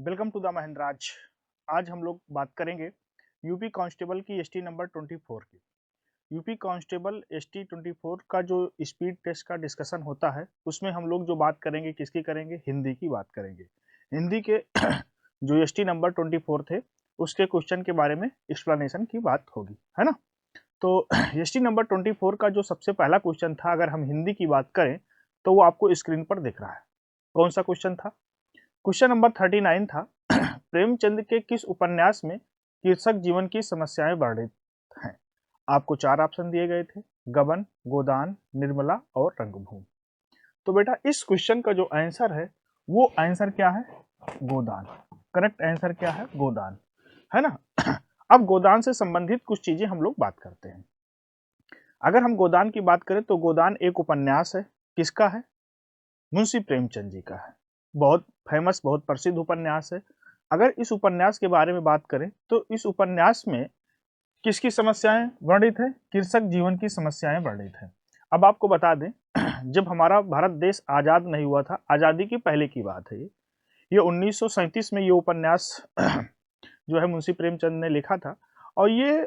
Welcome to the महेंद्राज। आज हम लोग बात करेंगे यूपी कांस्टेबल की एसटी नंबर 24 की। यूपी कांस्टेबल एसटी 24 का जो स्पीड टेस्ट का डिस्कशन होता है उसमें हम लोग जो बात करेंगे किसकी करेंगे, हिंदी की बात करेंगे। हिंदी के जो एसटी नंबर 24 थे उसके क्वेश्चन के बारे में एक्सप्लेनेशन की बात होगी, है ना। तो एसटी नंबर 24 का जो सबसे पहला क्वेश्चन था, अगर हम हिंदी की बात करें तो वो आपको स्क्रीन पर दिख रहा है। कौन सा क्वेश्चन था? क्वेश्चन नंबर 39 था। प्रेमचंद के किस उपन्यास में कृषक जीवन की समस्याएं वर्णित हैं? आपको चार ऑप्शन दिए गए थे, गबन, गोदान, निर्मला और रंगभूमि। तो बेटा इस क्वेश्चन का जो आंसर है वो आंसर क्या है? गोदान। करेक्ट आंसर क्या है? गोदान, है ना। अब गोदान से संबंधित कुछ चीजें हम लोग बात करते हैं। अगर हम गोदान की बात करें तो गोदान एक उपन्यास है। किसका है? मुंशी प्रेमचंद जी का है। बहुत फेमस, बहुत प्रसिद्ध उपन्यास है। अगर इस उपन्यास के बारे में बात करें तो इस उपन्यास में किसकी समस्याएं वर्णित है? कृषक जीवन की समस्याएं वर्णित है। अब आपको बता दें, जब हमारा भारत देश आजाद नहीं हुआ था, आजादी की पहले की बात है ये 1937 में ये उपन्यास जो है मुंशी प्रेमचंद ने लिखा था। और ये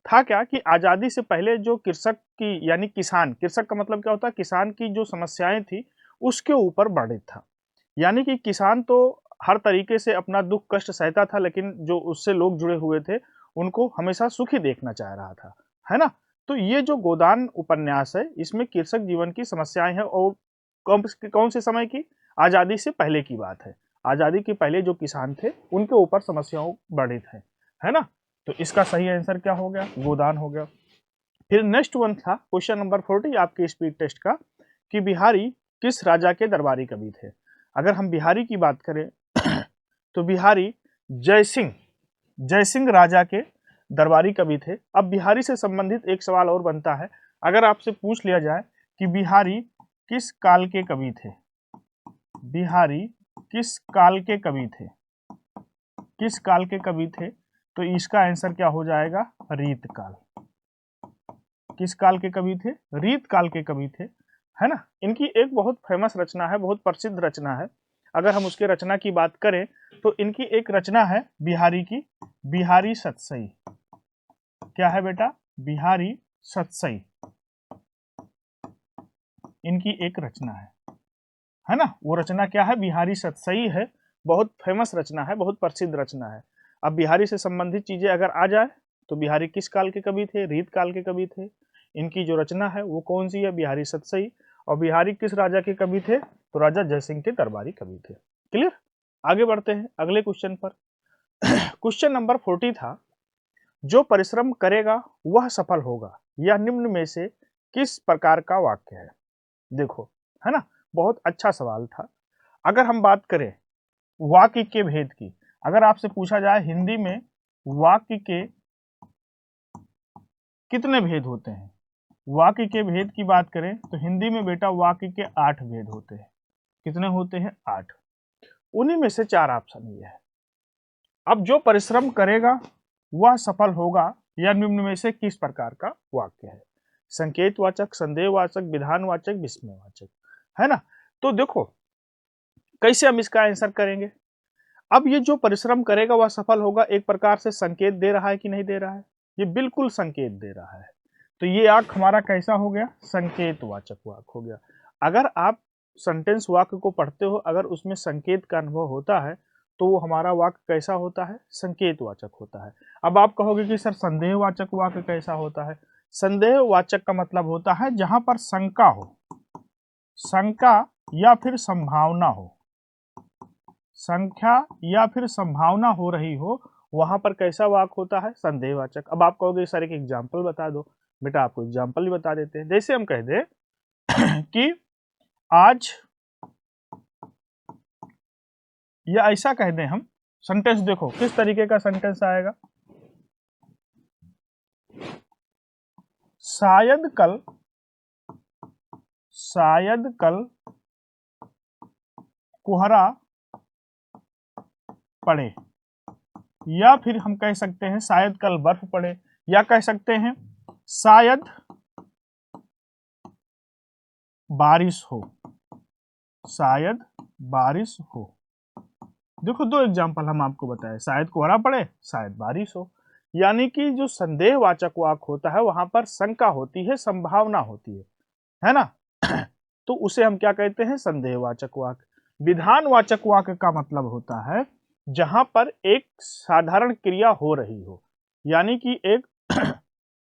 था क्या कि आजादी से पहले जो कृषक की यानी किसान, कृषक का मतलब क्या होता है? किसान की जो समस्याएं थी उसके ऊपर वर्णित था। यानी कि किसान तो हर तरीके से अपना दुख कष्ट सहता था, लेकिन जो उससे लोग जुड़े हुए थे उनको हमेशा सुखी देखना चाह रहा था, है ना। तो ये जो गोदान उपन्यास है इसमें कृषक जीवन की समस्याएं हैं। और कौन से समय की? आजादी से पहले की बात है। आजादी के पहले जो किसान थे उनके ऊपर समस्याओं वर्णित है ना। तो इसका सही आंसर क्या हो गया? गोदान हो गया। फिर नेक्स्ट वन था क्वेश्चन नंबर 40 आपके स्पीड टेस्ट का, कि बिहारी किस राजा के दरबारी कवि थे? अगर हम बिहारी की बात करें तो बिहारी जयसिंह राजा के दरबारी कवि थे। अब बिहारी से संबंधित एक सवाल और बनता है। अगर आपसे पूछ लिया जाए कि बिहारी किस काल के कवि थे, बिहारी किस काल के कवि थे, किस काल के कवि थे, तो इसका आंसर क्या हो जाएगा? रीत काल। किस काल के कवि थे? रीत काल के कवि थे, है ना। इनकी एक बहुत फेमस रचना है, बहुत प्रसिद्ध रचना है। अगर हम उसके रचना की बात करें तो इनकी एक रचना है बिहारी की, बिहारी सतसई। क्या है बेटा? बिहारी सतसई इनकी एक रचना है ना। वो रचना क्या है? बिहारी सतसई है। बहुत फेमस रचना है, बहुत प्रसिद्ध रचना है। अब बिहारी से संबंधित चीजें अगर आ जाए तो बिहारी किस काल के कवि थे? रीत काल के कवि थे। इनकी जो रचना है वो कौन सी है? बिहारी सतसई। और बिहारी किस राजा के कवि थे? तो राजा जयसिंह के दरबारी कवि थे। क्लियर। आगे बढ़ते हैं अगले क्वेश्चन पर। क्वेश्चन नंबर 40 था, जो परिश्रम करेगा वह सफल होगा, यह निम्न में से किस प्रकार का वाक्य है? देखो, है ना, बहुत अच्छा सवाल था। अगर हम बात करें वाक्य के भेद की, अगर आपसे पूछा जाए हिंदी में वाक्य के कितने भेद होते हैं, वाक्य के भेद की बात करें तो हिंदी में बेटा वाक्य के 8 भेद होते हैं। कितने होते हैं? 8। उन्हीं में से चार ऑप्शन ये है। अब जो परिश्रम करेगा वह सफल होगा, यह निम्न में से किस प्रकार का वाक्य है? संकेतवाचक, संदेहवाचक, विधानवाचक, विस्मयवाचक, है ना। तो देखो कैसे हम इसका आंसर करेंगे। अब ये जो परिश्रम करेगा वह सफल होगा, एक प्रकार से संकेत दे रहा है कि नहीं दे रहा है? ये बिल्कुल संकेत दे रहा है। तो ये आंक हमारा कैसा हो गया? संकेतवाचक वाक्य हो गया। अगर आप सेंटेंस वाक्य को पढ़ते हो, अगर उसमें संकेत का अनुभव होता है तो वो हमारा वाक्य कैसा होता है? संकेतवाचक होता है। अब आप कहोगे कि सर संदेहवाचक वाक्य कैसा होता है? संदेहवाचक का मतलब होता है जहां पर शंका हो, शंका या फिर संभावना हो, संख्या या फिर संभावना हो रही हो, वहां पर कैसा वाक्य होता है? संदेहवाचक। अब आप कहोगे सर एक एग्जाम्पल बता दो। बेटा आपको एग्जाम्पल ही बता देते हैं। जैसे हम कह दें कि आज, या ऐसा कह दें हम, सेंटेंस देखो किस तरीके का सेंटेंस आएगा। शायद कल, शायद कल कोहरा पड़े, या फिर हम कह सकते हैं शायद कल बर्फ पड़े, या कह सकते हैं शायद बारिश हो, शायद बारिश हो। देखो दो एग्जाम्पल हम आपको बताए, शायद कोहरा पड़े, शायद बारिश हो। यानी कि जो संदेहवाचक वाक्य होता है वहां पर शंका होती है, संभावना होती है ना। तो उसे हम क्या कहते हैं? संदेहवाचक वाक्य। विधानवाचक वाक्य का मतलब होता है जहां पर एक साधारण क्रिया हो रही हो, यानी कि एक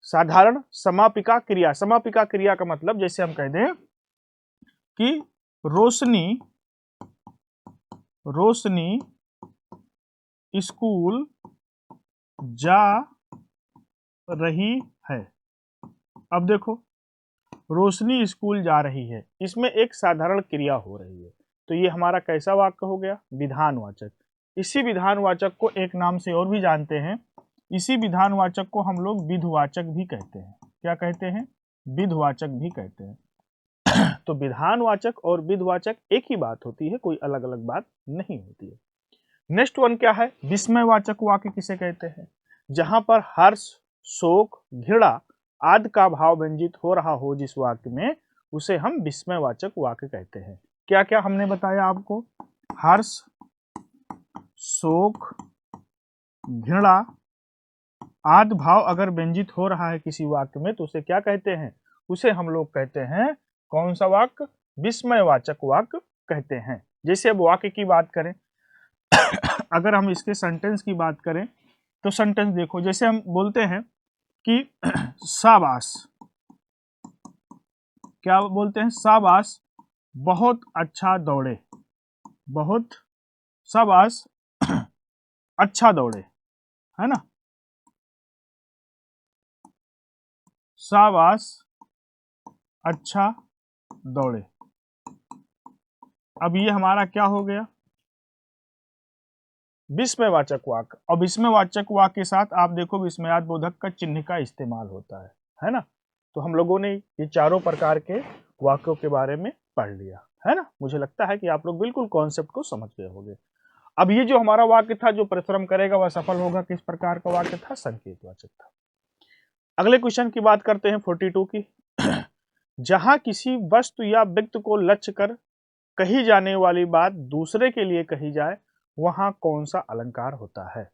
साधारण समापिका क्रिया। समापिका क्रिया का मतलब जैसे हम कह दें कि रोशनी रोशनी स्कूल जा रही है। अब देखो, रोशनी स्कूल जा रही है, इसमें एक साधारण क्रिया हो रही है, तो ये हमारा कैसा वाक्य हो गया? विधानवाचक। इसी विधानवाचक को एक नाम से और भी जानते हैं, इसी विधानवाचक को हम लोग विधवाचक भी कहते हैं। क्या कहते हैं? विधवाचक भी कहते हैं। तो विधानवाचक और विधवाचक एक ही बात होती है, कोई अलग अलग बात नहीं होती है। नेक्स्ट वन क्या है? विस्मयवाचक वाक्य किसे कहते हैं? जहां पर हर्ष, शोक, घृणा आदि का भाव व्यंजित हो रहा हो जिस वाक्य में, उसे हम विस्मयवाचक वाक्य कहते हैं। क्या क्या हमने बताया आपको? हर्ष, शोक, घृणा आदि भाव अगर व्यंजित हो रहा है किसी वाक्य में तो उसे क्या कहते हैं? उसे हम लोग कहते हैं, कौन सा वाक्य? विस्मयवाचक वाक्य कहते हैं। जैसे अब वाक्य की बात करें, अगर हम इसके सेंटेंस की बात करें तो सेंटेंस देखो, जैसे हम बोलते हैं कि शाबाश, क्या बोलते हैं? शाबाश बहुत अच्छा दौड़े, बहुत, शाबाश अच्छा दौड़े, है ना। शाबाश अच्छा दौड़े। अब ये हमारा क्या हो गया? विस्मयवाचक वाक्य। और विस्मयवाचक वाक्य के साथ आप देखो विस्मयाद बोधक का चिन्ह का इस्तेमाल होता है ना। तो हम लोगों ने ये चारों प्रकार के वाक्यों के बारे में पढ़ लिया, है ना। मुझे लगता है कि आप लोग बिल्कुल कॉन्सेप्ट को समझ गए होंगे। अब ये जो हमारा वाक्य था, जो परिश्रम करेगा वह सफल होगा, किस प्रकार का वाक्य था? संकेतवाचक था। अगले क्वेश्चन की बात करते हैं 42 की। जहां किसी वस्तु या व्यक्ति को लक्ष्य कर कही जाने वाली बात दूसरे के लिए कही जाए, वहां कौन सा अलंकार होता है?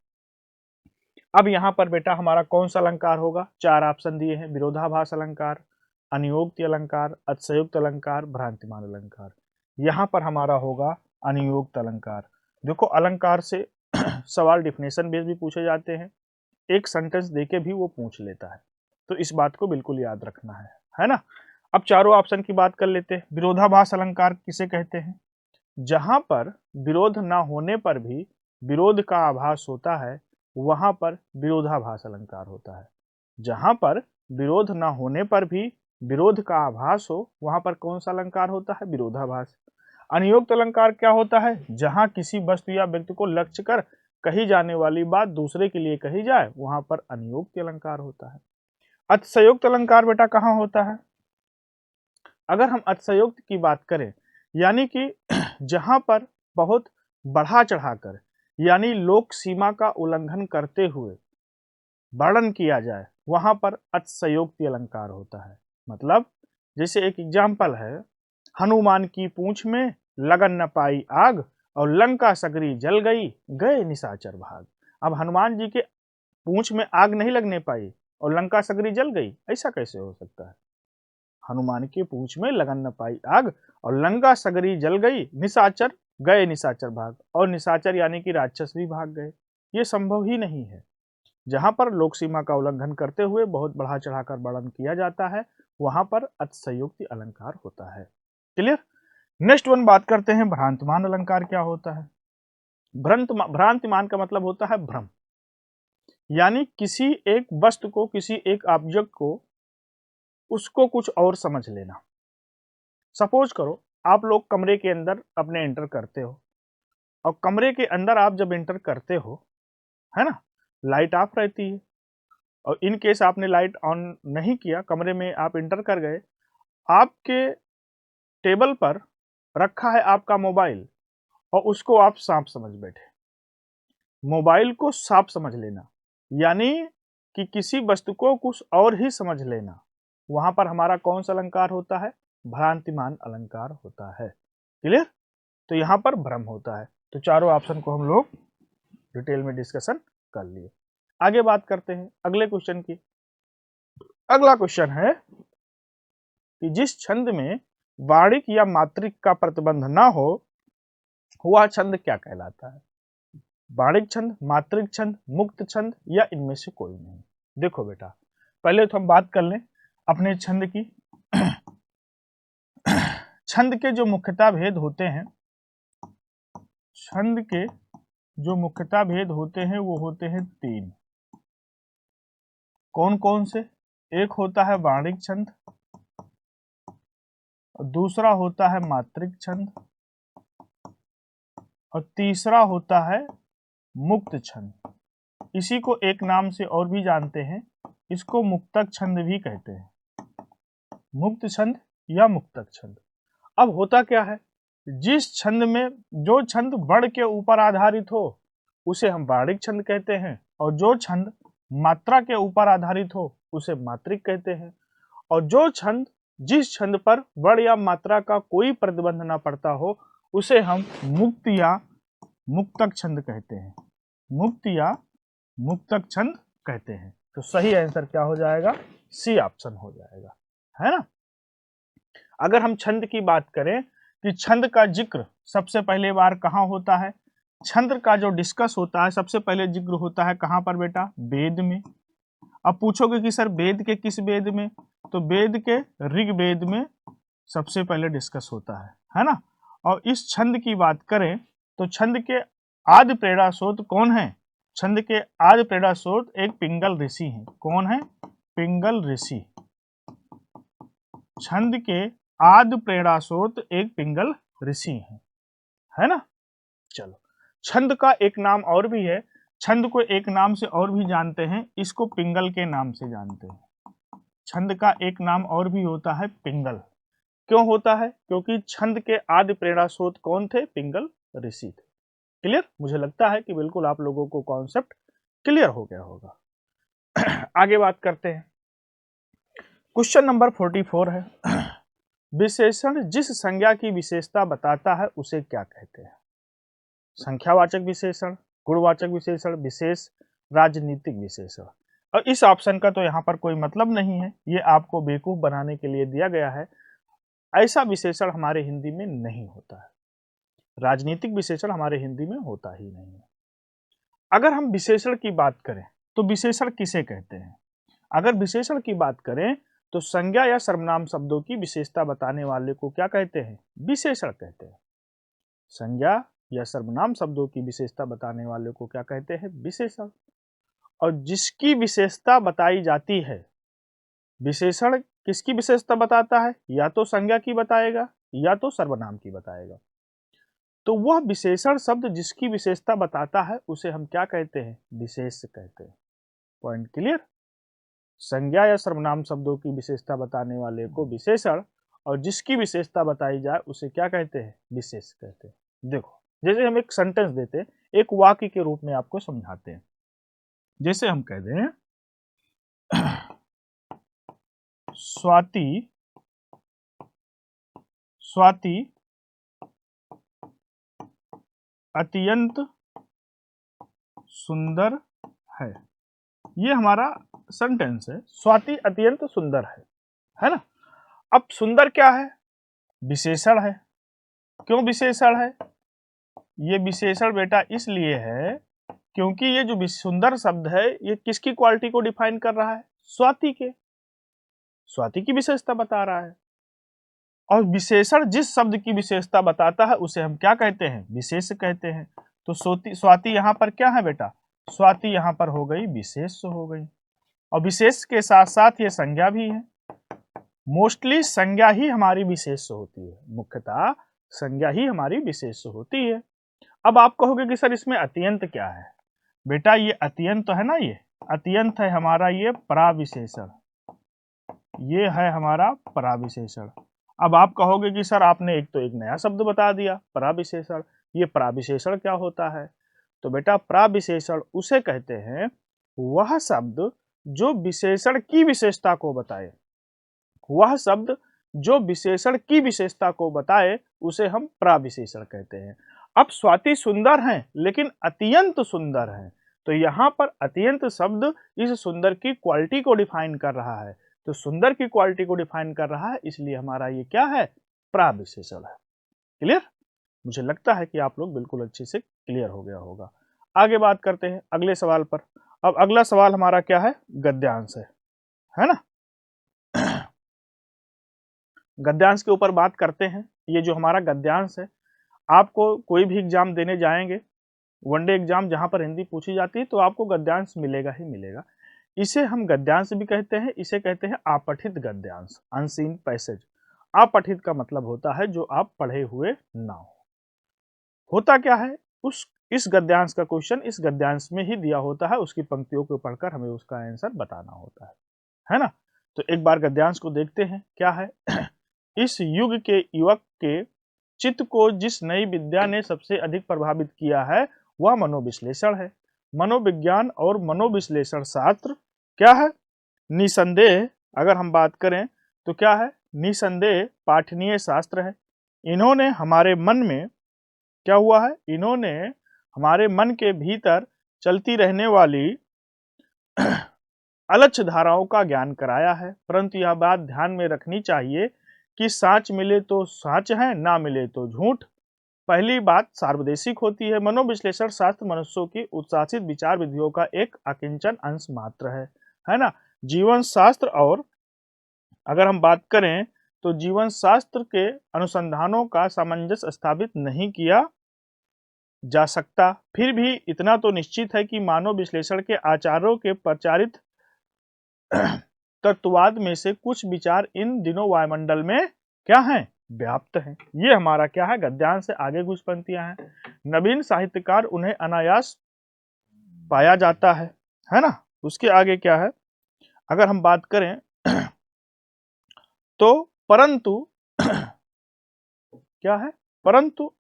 अब यहां पर बेटा हमारा कौन सा अलंकार होगा? चार ऑप्शन दिए हैं, विरोधाभास अलंकार, अनियोक्ति अलंकार, अतिशयोक्त अलंकार, भ्रांतिमान अलंकार। यहां पर हमारा होगा अनियोक्त अलंकार। देखो अलंकार से सवाल डिफिनेशन बेस भी पूछे जाते हैं, एक सेंटेंस देके भी वो पूछ लेता है, तो इस बात को बिल्कुल याद रखना है ना। अब चारों ऑप्शन की बात कर लेते हैं। विरोधाभास अलंकार किसे कहते हैं? जहां पर विरोध ना होने पर भी विरोध का आभास होता है, वहां पर विरोधाभास अलंकार होता है। जहां पर विरोध ना होने पर भी विरोध का आभास हो, वहां पर कौन सा अलंकार होता है? विरोधाभास। अनियोक्त अलंकार क्या होता है? जहां किसी वस्तु या व्यक्ति को लक्ष्य कर कही जाने वाली बात दूसरे के लिए कही जाए, वहां पर अनियोक्त अलंकार होता है। अतिशयोक्त अलंकार बेटा कहां होता है? अगर हम अतिशयोक्त की बात करें, यानी कि जहां पर बहुत बढ़ा चढ़ाकर, यानी लोक सीमा का उल्लंघन करते हुए वर्णन किया जाए, वहां पर अतिशयोक्ति अलंकार होता है। मतलब जैसे एक एग्जाम्पल है, हनुमान की पूंछ में लगन न पाई आग और लंका सगरी जल गई, गए निशाचर भाग। अब हनुमान जी के पूंछ में आग नहीं लगने पाई और लंका सगरी जल गई, ऐसा कैसे हो सकता है? हनुमान की पूंछ में लगन न पाई आग और लंका सगरी जल गई, निशाचर गए निशाचर भाग, और निशाचर यानी कि राक्षस भी भाग गए। ये संभव ही नहीं है। जहां पर लोक सीमा का उल्लंघन करते हुए बहुत बढ़ा चढ़ाकर वर्णन किया जाता है, वहां पर अतिशयोक्ति अलंकार होता है। क्लियर। नेक्स्ट वन बात करते हैं, भ्रांतिमान अलंकार क्या होता है? भ्रांतिमान का मतलब होता है भ्रम, यानी किसी एक वस्तु को, किसी एक ऑब्जेक्ट को, उसको कुछ और समझ लेना। सपोज करो आप लोग कमरे के अंदर अपने एंटर करते हो, और कमरे के अंदर आप जब एंटर करते हो, है ना, लाइट ऑफ रहती है, और इन केस आपने लाइट ऑन नहीं किया, कमरे में आप इंटर कर गए, आपके टेबल पर रखा है आपका मोबाइल और उसको आप सांप समझ बैठे। मोबाइल को सांप समझ लेना, यानी कि किसी वस्तु को कुछ और ही समझ लेना, वहां पर हमारा कौन सा अलंकार होता है? भ्रांतिमान अलंकार होता है। क्लियर। तो यहां पर भ्रम होता है। तो चारों ऑप्शन को हम लोग डिटेल में डिस्कशन कर लिए। आगे बात करते हैं अगले क्वेश्चन की। अगला क्वेश्चन है कि जिस छंद में वार्णिक या मात्रिक का प्रतिबंध ना हो वह छंद क्या कहलाता है? वार्णिक छंद, मात्रिक छंद, मुक्त छंद या इनमें से कोई नहीं। देखो बेटा, पहले तो हम बात कर लें अपने छंद की। छंद के जो मुख्यतः भेद होते हैं, छंद के जो मुख्यतः भेद होते हैं वो होते हैं 3। कौन कौन से? एक होता है वार्णिक छंद, और दूसरा होता है मात्रिक छंद, और तीसरा होता है मुक्त छंद। इसी को एक नाम से और भी जानते हैं, इसको मुक्तक छंद भी कहते हैं। मुक्त छंद या मुक्तक छंद। अब होता क्या है, जिस छंद में जो छंद वर्ण के ऊपर आधारित हो उसे हम वार्णिक छंद कहते हैं, और जो छंद मात्रा के ऊपर आधारित हो उसे मात्रिक कहते हैं, और जो छंद जिस छंद पर वर्ण या मात्रा का कोई प्रतिबंध ना पड़ता हो उसे हम मुक्त या मुक्तक छंद कहते हैं। मुक्त या मुक्तक छंद कहते हैं। तो सही आंसर क्या हो जाएगा? सी ऑप्शन हो जाएगा, है ना। अगर हम छंद की बात करें कि छंद का जिक्र सबसे पहले बार कहाँ होता है? छंद का जो डिस्कस होता है सबसे पहले जिक्र होता है कहाँ पर बेटा? वेद में। अब पूछोगे कि सर वेद के किस वेद में? तो वेद के ऋग्वेद में सबसे पहले डिस्कस होता है ना। और इस छंद की बात करें तो छंद के आदि प्रेरणा स्रोत कौन है? छंद के आदि प्रेरणा स्रोत एक पिंगल ऋषि हैं। कौन है? पिंगल ऋषि। छंद के आदि प्रेरणा स्रोत एक पिंगल ऋषि हैं, है ना। चलो, छंद का एक नाम और भी है, छंद को एक नाम से और भी जानते हैं, इसको पिंगल के नाम से जानते हैं। छंद का एक नाम और भी होता है पिंगल। क्यों होता है? क्योंकि छंद के आदि प्रेरणा स्रोत कौन थे? पिंगल ऋषि थे। क्लियर? मुझे लगता है कि बिल्कुल आप लोगों को कॉन्सेप्ट क्लियर हो गया होगा। आगे बात करते हैं। क्वेश्चन नंबर 44 है, विशेषण जिस संज्ञा की विशेषता बताता है उसे क्या कहते हैं? संख्यावाचक विशेषण, गुणवाचक विशेषण, विशेष, राजनीतिक विशेषण। और इस ऑप्शन का तो यहाँ पर कोई मतलब नहीं है, ये आपको बेवकूफ बनाने के लिए दिया गया है। ऐसा विशेषण हमारे हिंदी में नहीं होता है। राजनीतिक विशेषण हमारे हिंदी में होता ही नहीं है। अगर हम विशेषण की बात करें तो विशेषण किसे कहते हैं? अगर विशेषण की बात करें तो संज्ञा या सर्वनाम शब्दों की विशेषता बताने वाले को क्या कहते हैं? विशेषण कहते हैं। संज्ञा या सर्वनाम शब्दों की विशेषता बताने वाले को क्या कहते हैं? विशेषण। और जिसकी विशेषता बताई जाती है, विशेषण किसकी विशेषता बताता है? या तो संज्ञा की बताएगा या तो सर्वनाम की बताएगा। तो वह विशेषण शब्द जिसकी विशेषता बताता है उसे हम क्या कहते हैं? विशेष कहते हैं। Point clear? संज्ञा या सर्वनाम शब्दों की विशेषता बताने वाले को विशेषण, और जिसकी विशेषता बताई जाए उसे क्या कहते हैं? विशेष कहते हैं। देखो, जैसे हम एक सेंटेंस देते हैं, एक वाक्य के रूप में आपको समझाते हैं। जैसे हम कह दें स्वाति अत्यंत सुंदर है। ये हमारा सेंटेंस है, स्वाति अत्यंत सुंदर है ना। अब सुंदर क्या है? विशेषण है। क्यों विशेषण है? ये विशेषण बेटा इसलिए है क्योंकि ये जो सुंदर शब्द है ये किसकी क्वालिटी को डिफाइन कर रहा है? स्वाति के। स्वाति की विशेषता बता रहा है। और विशेषण जिस शब्द की विशेषता बताता है उसे हम क्या कहते हैं? विशेष कहते हैं। तो स्वाति यहाँ पर क्या है बेटा? स्वाति यहाँ पर हो गई विशेष हो गई, और विशेष के साथ साथ ये संज्ञा भी है। मोस्टली संज्ञा ही हमारी विशेष होती है, मुख्यतः संज्ञा ही हमारी विशेष होती है। अब आप कहोगे कि सर इसमें अत्यंत क्या है? बेटा ये अत्यंत है ना, ये अत्यंत है हमारा ये पराविशेषण, ये है हमारा पराविशेषण। अब आप कहोगे कि सर आपने एक नया शब्द बता दिया, पराविशेषण। ये पराविशेषण क्या होता है? तो बेटा पराविशेषण उसे कहते हैं वह शब्द जो विशेषण की विशेषता को बताए। वह शब्द जो विशेषण की विशेषता को बताए उसे हम पराविशेषण कहते हैं। अब स्वाति सुंदर हैं लेकिन अत्यंत सुंदर हैं, तो यहाँ पर अत्यंत शब्द इस सुंदर की क्वालिटी को डिफाइन कर रहा है, तो सुंदर की क्वालिटी को डिफाइन कर रहा है, इसलिए हमारा ये क्या है, प्राविशेषण है। क्लियर? मुझे लगता है कि आप लोग बिल्कुल अच्छे से क्लियर हो गया होगा। आगे बात करते हैं अगले सवाल पर। अब अगला सवाल हमारा क्या है, गद्यांश है ना। गद्यांश के ऊपर बात करते हैं। ये जो हमारा गद्यांश है, आपको कोई भी एग्जाम देने जाएंगे, वनडे एग्जाम जहां पर हिंदी पूछी जाती है, तो आपको गद्यांश मिलेगा ही मिलेगा। इसे हम गद्यांश भी कहते हैं, इसे कहते हैं अपठित गद्यांश, अनसीन पैसेज। अपठित का मतलब होता है जो आप पढ़े हुए ना हो। होता क्या है, इस गद्यांश का क्वेश्चन इस गद्यांश में ही दिया होता है, उसकी पंक्तियों को पढ़कर हमें उसका आंसर बताना होता है ना। तो एक बार गद्यांश को देखते हैं क्या है। इस युग के युवक के चित्त को जिस नई विद्या ने सबसे अधिक प्रभावित किया है वह मनोविश्लेषण है। मनोविज्ञान और मनोविश्लेषण शास्त्र क्या है, निसंदेह अगर हम बात करें तो क्या है, निसंदेह पाठनीय शास्त्र है। इन्होंने हमारे मन में क्या हुआ है, इन्होंने हमारे मन के भीतर चलती रहने वाली अलक्ष्य धाराओं का ज्ञान कराया है। परंतु यह बात ध्यान में रखनी चाहिए कि साच मिले तो साच है, ना मिले तो झूठ। पहली बात सार्वदेशिक होती है। मनोविश्लेषण शास्त्र मनुष्यों की उत्साहित विचार विधियों का एक अकिंचन अंश मात्र है ना। जीवन शास्त्र और अगर हम बात करें तो जीवन शास्त्र के अनुसंधानों का सामंजस्य स्थापित नहीं किया जा सकता। फिर भी इतना तो निश्चित है कि मानव विश्लेषण के आचार्यों के प्रचारित तत्ववाद में से कुछ विचार इन दिनों वायुमंडल में क्या है, व्याप्त हैं। ये हमारा क्या है, गद्यांश से आगे कुछ पंक्तियां हैं। नवीन साहित्यकार उन्हें अनायास पाया जाता है ना। उसके आगे क्या है, अगर हम बात करें तो परंतु क्या है, परंतु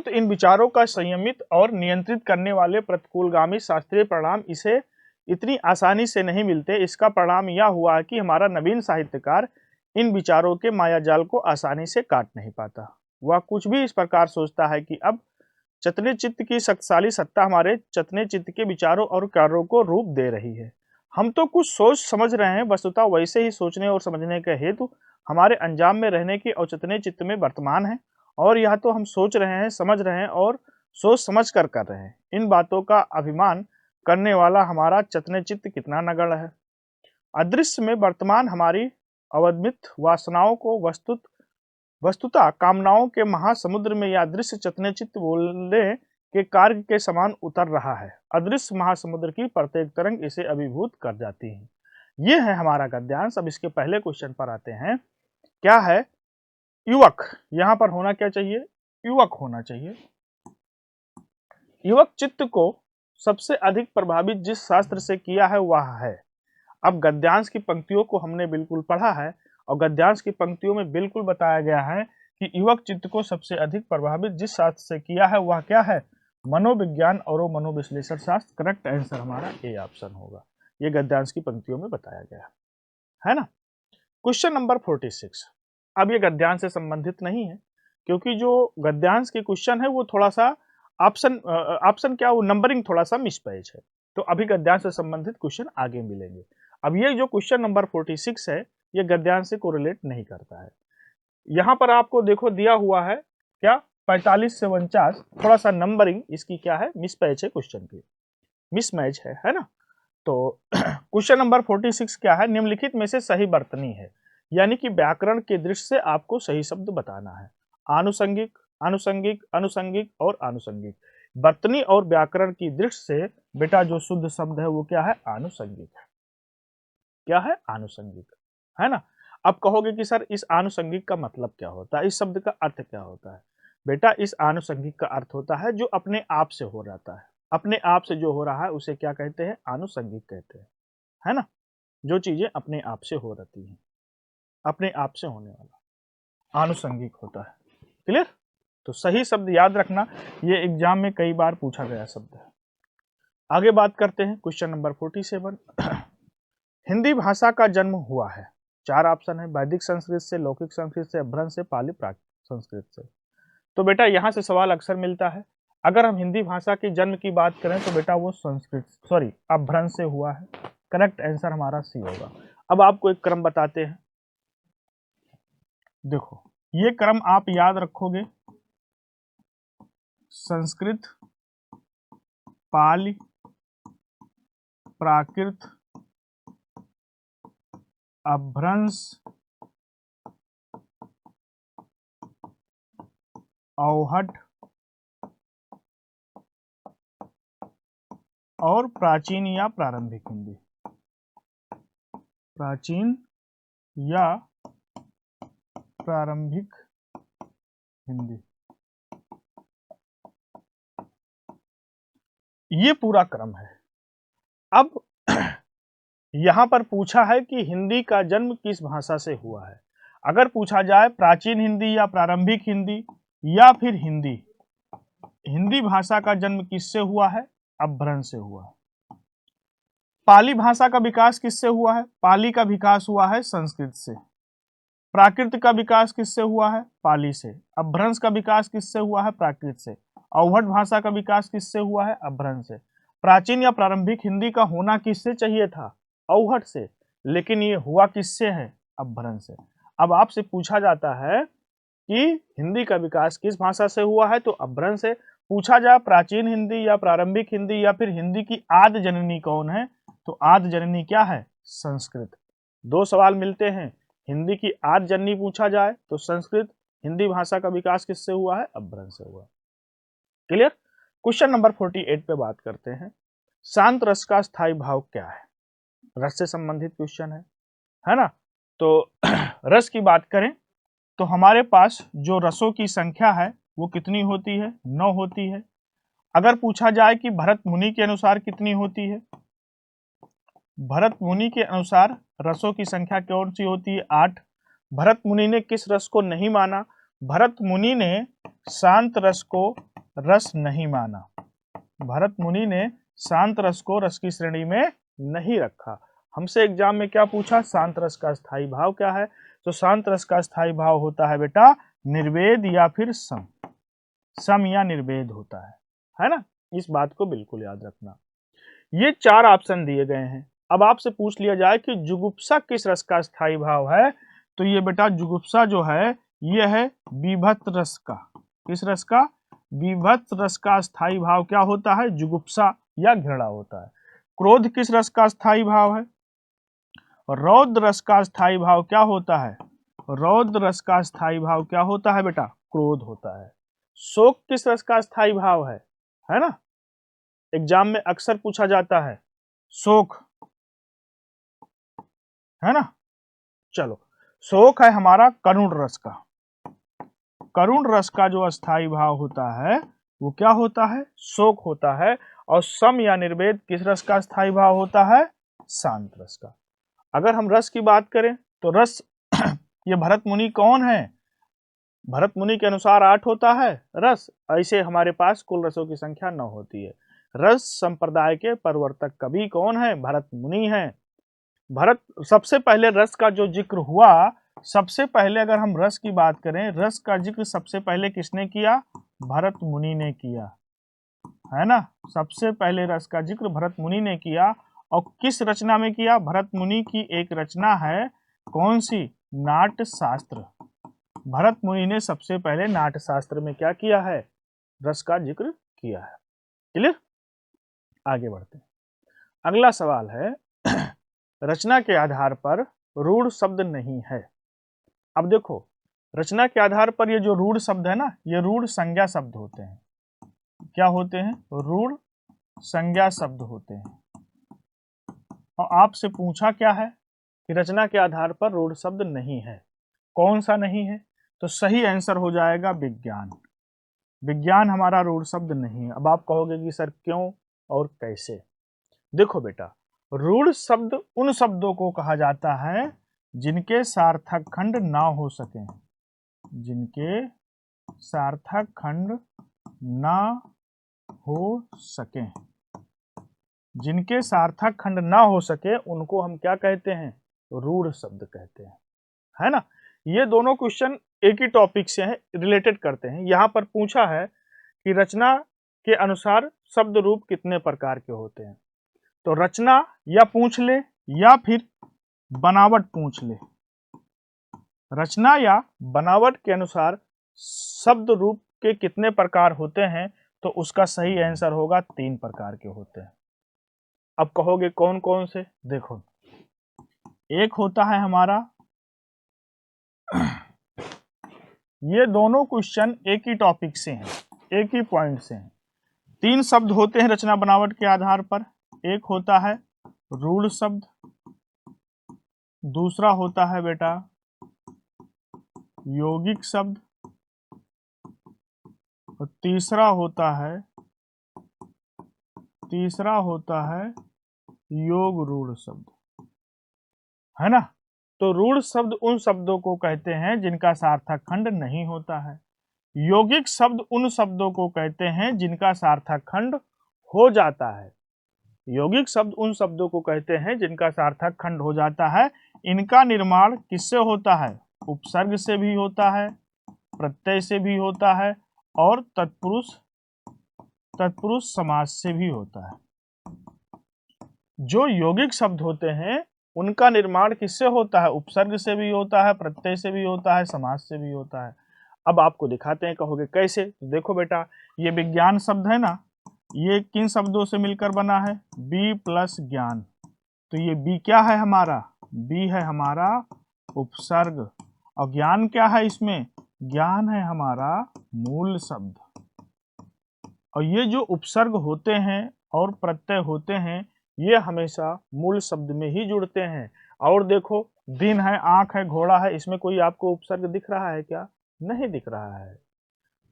इन विचारों का संयमित और नियंत्रित करने वाले प्रतिकूलगामी शास्त्रीय परिणाम इसे इतनी आसानी से नहीं मिलते। इसका परिणाम यह हुआ कि हमारा नवीन साहित्यकार इन विचारों के मायाजाल को आसानी से काट नहीं पाता। वह कुछ भी इस प्रकार सोचता है कि अब चतने चित्त की शक्तिशाली सत्ता हमारे चतने चित्त के विचारों और कार्यों को रूप दे रही है। हम तो कुछ सोच समझ रहे हैं, वस्तुतः वैसे ही सोचने और समझने के हेतु हमारे अंजाम में रहने के अवचेतने चित्त में वर्तमान है, और यह तो हम सोच रहे हैं, समझ रहे हैं और सोच समझ कर रहे हैं। इन बातों का अभिमान करने वाला हमारा चतने चित्त कितना नगण्य है। अदृश्य में वर्तमान हमारी अवदमित वासनाओं को वस्तुतः कामनाओं के महासमुद्र में यह अदृश्य चतने चित्त बोलने के कार्य के समान उतर रहा है। अदृश्य महासमुद्र की प्रत्येक तरंग इसे अभिभूत कर जाती है। ये है हमारा गद्यांश। अब इसके पहले क्वेश्चन पर आते हैं, क्या है, युवक। यहां पर होना क्या चाहिए, युवक होना चाहिए। युवक चित्त को सबसे अधिक प्रभावित जिस शास्त्र से किया है वह है। अब गद्यांश की पंक्तियों को हमने बिल्कुल पढ़ा है और गद्यांश की पंक्तियों में बिल्कुल बताया गया है कि युवक चित्त को सबसे अधिक प्रभावित जिस शास्त्र से किया है वह क्या है, मनोविज्ञान और मनोविश्लेषण शास्त्र। करेक्ट आंसर हमारा ए ऑप्शन होगा। ये गद्यांश की पंक्तियों में बताया गया है ना। Question number 46। अब ये गद्यांश से संबंधित नहीं है, क्योंकि जो गद्यांश के क्वेश्चन है वो थोड़ा सा ऑप्शन क्या, वो नंबरिंग थोड़ा सा मिसपैच है। तो अभी गद्यांश से संबंधित क्वेश्चन आगे मिलेंगे। अब ये जो क्वेश्चन नंबर 46 है ये गद्यांश से कोरिलेट नहीं करता है। यहाँ पर आपको देखो दिया हुआ है क्या, 45 से 49, थोड़ा सा नंबरिंग इसकी क्या है, मिसपैच है, क्वेश्चन की मिसमैच है ना। तो क्वेश्चन नंबर 46 क्या है, निम्नलिखित में से सही वर्तनी है, यानी कि व्याकरण के दृष्टि से आपको सही शब्द बताना है। आनुषंगिक, आनुषंगिक, अनुषंगिक और आनुषंगिक। वर्तनी और व्याकरण की दृष्टि से बेटा जो शुद्ध शब्द है वो क्या है, आनुषंगिक है। क्या है, आनुषंगिक है ना। अब कहोगे कि सर इस आनुषंगिक का मतलब क्या होता है, इस शब्द का अर्थ क्या होता है। बेटा इस आनुषंगिक का अर्थ होता है जो अपने आप से हो जाता है। अपने आप से जो हो रहा है उसे क्या कहते हैं, आनुषंगिक कहते हैं, है ना। जो चीजें अपने आप से हो रहती हैं, अपने आप से होने वाला आनुषंगिक होता है। क्लियर। तो सही शब्द याद रखना, ये एग्जाम में कई बार पूछा गया शब्द है। आगे बात करते हैं क्वेश्चन नंबर 47। हिंदी भाषा का जन्म हुआ है 4 ऑप्शन है, वैदिक संस्कृत से, लौकिक संस्कृत से, अपभ्रंश से, पाली प्राकृत संस्कृत से। तो बेटा यहाँ से सवाल अक्सर मिलता है। अगर हम हिंदी भाषा के जन्म की बात करें तो बेटा वो अपभ्रंश से हुआ है। करेक्ट आंसर हमारा सी होगा। अब आपको एक क्रम बताते हैं, देखो ये क्रम आप याद रखोगे, संस्कृत, पाली, प्राकृत, अपभ्रंश, औहट और प्राचीन या प्रारंभिक हिंदी। प्राचीन या प्रारंभिक हिंदी, ये पूरा क्रम है। अब यहां पर पूछा है कि हिंदी का जन्म किस भाषा से हुआ है। अगर पूछा जाए प्राचीन हिंदी या प्रारंभिक हिंदी या फिर हिंदी, हिंदी भाषा का जन्म किससे हुआ है? अपभ्रंश से हुआ है। पाली भाषा का विकास किससे हुआ है? पाली का विकास हुआ है संस्कृत से। प्राकृत का विकास किससे हुआ है? पाली से। अपभ्रंश का विकास किससे हुआ है? प्राकृत से। औहट भाषा का विकास किससे हुआ है? अपभ्रंश से। प्राचीन या प्रारंभिक हिंदी का होना किससे चाहिए था? औहट से, लेकिन ये हुआ किससे है? अपभ्रंश से। अब आपसे पूछा जाता है कि हिंदी का विकास किस भाषा से हुआ है, तो अपभ्रंश से। पूछा जाए प्राचीन हिंदी या प्रारंभिक हिंदी या फिर हिंदी की आदि जननी कौन है, तो आदि जननी क्या है? संस्कृत। दो सवाल मिलते हैं, हिंदी की आदि जननी पूछा जाए तो संस्कृत, हिंदी भाषा का विकास किससे हुआ है? अपभ्रंश से हुआ। क्लियर? क्वेश्चन नंबर 48 पे बात करते हैं। शांत रस का स्थायी भाव क्या है? रस से संबंधित क्वेश्चन है ना। तो रस की बात करें तो हमारे पास जो रसों की संख्या है वो कितनी होती है? 9 होती है। अगर पूछा जाए कि भरत मुनि के अनुसार कितनी होती है, भरत मुनि के अनुसार रसों की संख्या कौन सी होती है? 8। भरत मुनि ने किस रस को नहीं माना? भरत मुनि ने शांत रस को रस नहीं माना। भरत मुनि ने शांत रस को रस की श्रेणी में नहीं रखा। हमसे एग्जाम में क्या पूछा? शांत रस का स्थायी भाव क्या है? तो शांत रस का स्थायी भाव होता है बेटा निर्वेद या फिर सम। सम या निर्वेद होता है ना। इस बात को बिल्कुल याद रखना। ये 4 ऑप्शन दिए गए हैं। अब आपसे पूछ लिया जाए कि जुगुप्सा किस रस का स्थायी भाव है, तो ये बेटा जुगुप्सा जो है ये है विभक्त रस का। किस रस का? विभक्त रस का स्थायी भाव क्या होता है? जुगुप्सा या घृणा होता है। क्रोध किस रस का स्थायी भाव है? रौद्र रस का स्थायी भाव क्या होता है? रौद्र रस का स्थायी भाव क्या होता है बेटा? क्रोध होता है। शोक किस रस का स्थायी भाव है ना। एग्जाम में अक्सर पूछा जाता है शोक, है ना। चलो, शोक है हमारा करुण रस का। करुण रस का जो स्थायी भाव होता है वो क्या होता है? शोक होता है। और सम या निर्वेद किस रस का स्थायी भाव होता है? शांत रस का। अगर हम रस की बात करें तो रस ये भरत मुनि कौन है? भरत मुनि के अनुसार 8 होता है रस। ऐसे हमारे पास कुल रसों की संख्या 9 होती है। रस संप्रदाय के प्रवर्तक कवि कौन है? भरत मुनि है। भरत सबसे पहले रस का जो जिक्र हुआ, सबसे पहले अगर हम रस की बात करें, रस का जिक्र सबसे पहले किसने किया? भरत मुनि ने किया, है ना। सबसे पहले रस का जिक्र भरत मुनि ने किया। और किस रचना में किया? भरत मुनि की एक रचना है, कौन सी? नाट्य शास्त्र। भरत मुनि ने सबसे पहले नाट्य शास्त्र में क्या किया है? रस का जिक्र किया है। क्लियर? आगे बढ़ते हैं। अगला सवाल है रचना के आधार पर रूढ़ शब्द नहीं है। अब देखो, रचना के आधार पर ये जो रूढ़ शब्द है ना, ये रूढ़ संज्ञा शब्द होते हैं। क्या होते हैं? रूढ़ संज्ञा शब्द होते हैं। और आपसे पूछा क्या है कि रचना के आधार पर रूढ़ शब्द नहीं है। कौन सा नहीं है? तो सही आंसर हो जाएगा विज्ञान। विज्ञान हमारा रूढ़ शब्द नहीं है। अब आप कहोगे कि सर क्यों और कैसे? देखो बेटा, रूढ़ शब्द उन शब्दों को कहा जाता है जिनके सार्थक खंड ना हो सके। जिनके सार्थक खंड ना हो सके, जिनके सार्थक खंड ना हो सके उनको हम क्या कहते हैं? रूढ़ शब्द कहते हैं, है ना। ये दोनों क्वेश्चन एक ही टॉपिक से हैं, रिलेटेड करते हैं। यहाँ पर पूछा है कि रचना के अनुसार शब्द रूप कितने प्रकार के होते हैं। तो रचना या पूछ ले या फिर बनावट पूछ ले। रचना या बनावट के अनुसार शब्द रूप के कितने प्रकार होते हैं, तो उसका सही आंसर होगा 3 प्रकार के होते हैं। अब कहोगे कौन कौन से, देखो एक होता है हमारा, ये दोनों क्वेश्चन एक ही टॉपिक से हैं, एक ही पॉइंट से हैं। 3 शब्द होते हैं रचना बनावट के आधार पर। एक होता है रूढ़ शब्द, दूसरा होता है बेटा यौगिक शब्द, और तीसरा होता है योग रूढ़ शब्द, है ना। तो रूढ़ शब्द उन शब्दों को कहते हैं जिनका सार्थक खंड नहीं होता है। यौगिक शब्द उन शब्दों को कहते हैं जिनका सार्थक खंड हो जाता है। यौगिक शब्द उन शब्दों को कहते हैं जिनका सार्थक खंड हो जाता है। इनका निर्माण किससे होता है? उपसर्ग से भी होता है, प्रत्यय से भी होता है, और तत्पुरुष समास से भी होता है। जो यौगिक शब्द होते हैं उनका निर्माण किससे होता है? उपसर्ग से भी होता है, प्रत्यय से भी होता है, समास से भी होता है। अब आपको दिखाते हैं, कहोगे कैसे? तो देखो बेटा, ये विज्ञान शब्द है ना, ये किन शब्दों से मिलकर बना है? बी प्लस ज्ञान। तो ये बी क्या है हमारा? बी है हमारा उपसर्ग, और ज्ञान क्या है इसमें? ज्ञान है हमारा मूल शब्द। और ये जो उपसर्ग होते हैं और प्रत्यय होते हैं, ये हमेशा मूल शब्द में ही जुड़ते हैं। और देखो, दिन है, आंख है, घोड़ा है, इसमें कोई आपको उपसर्ग दिख रहा है क्या? नहीं दिख रहा है।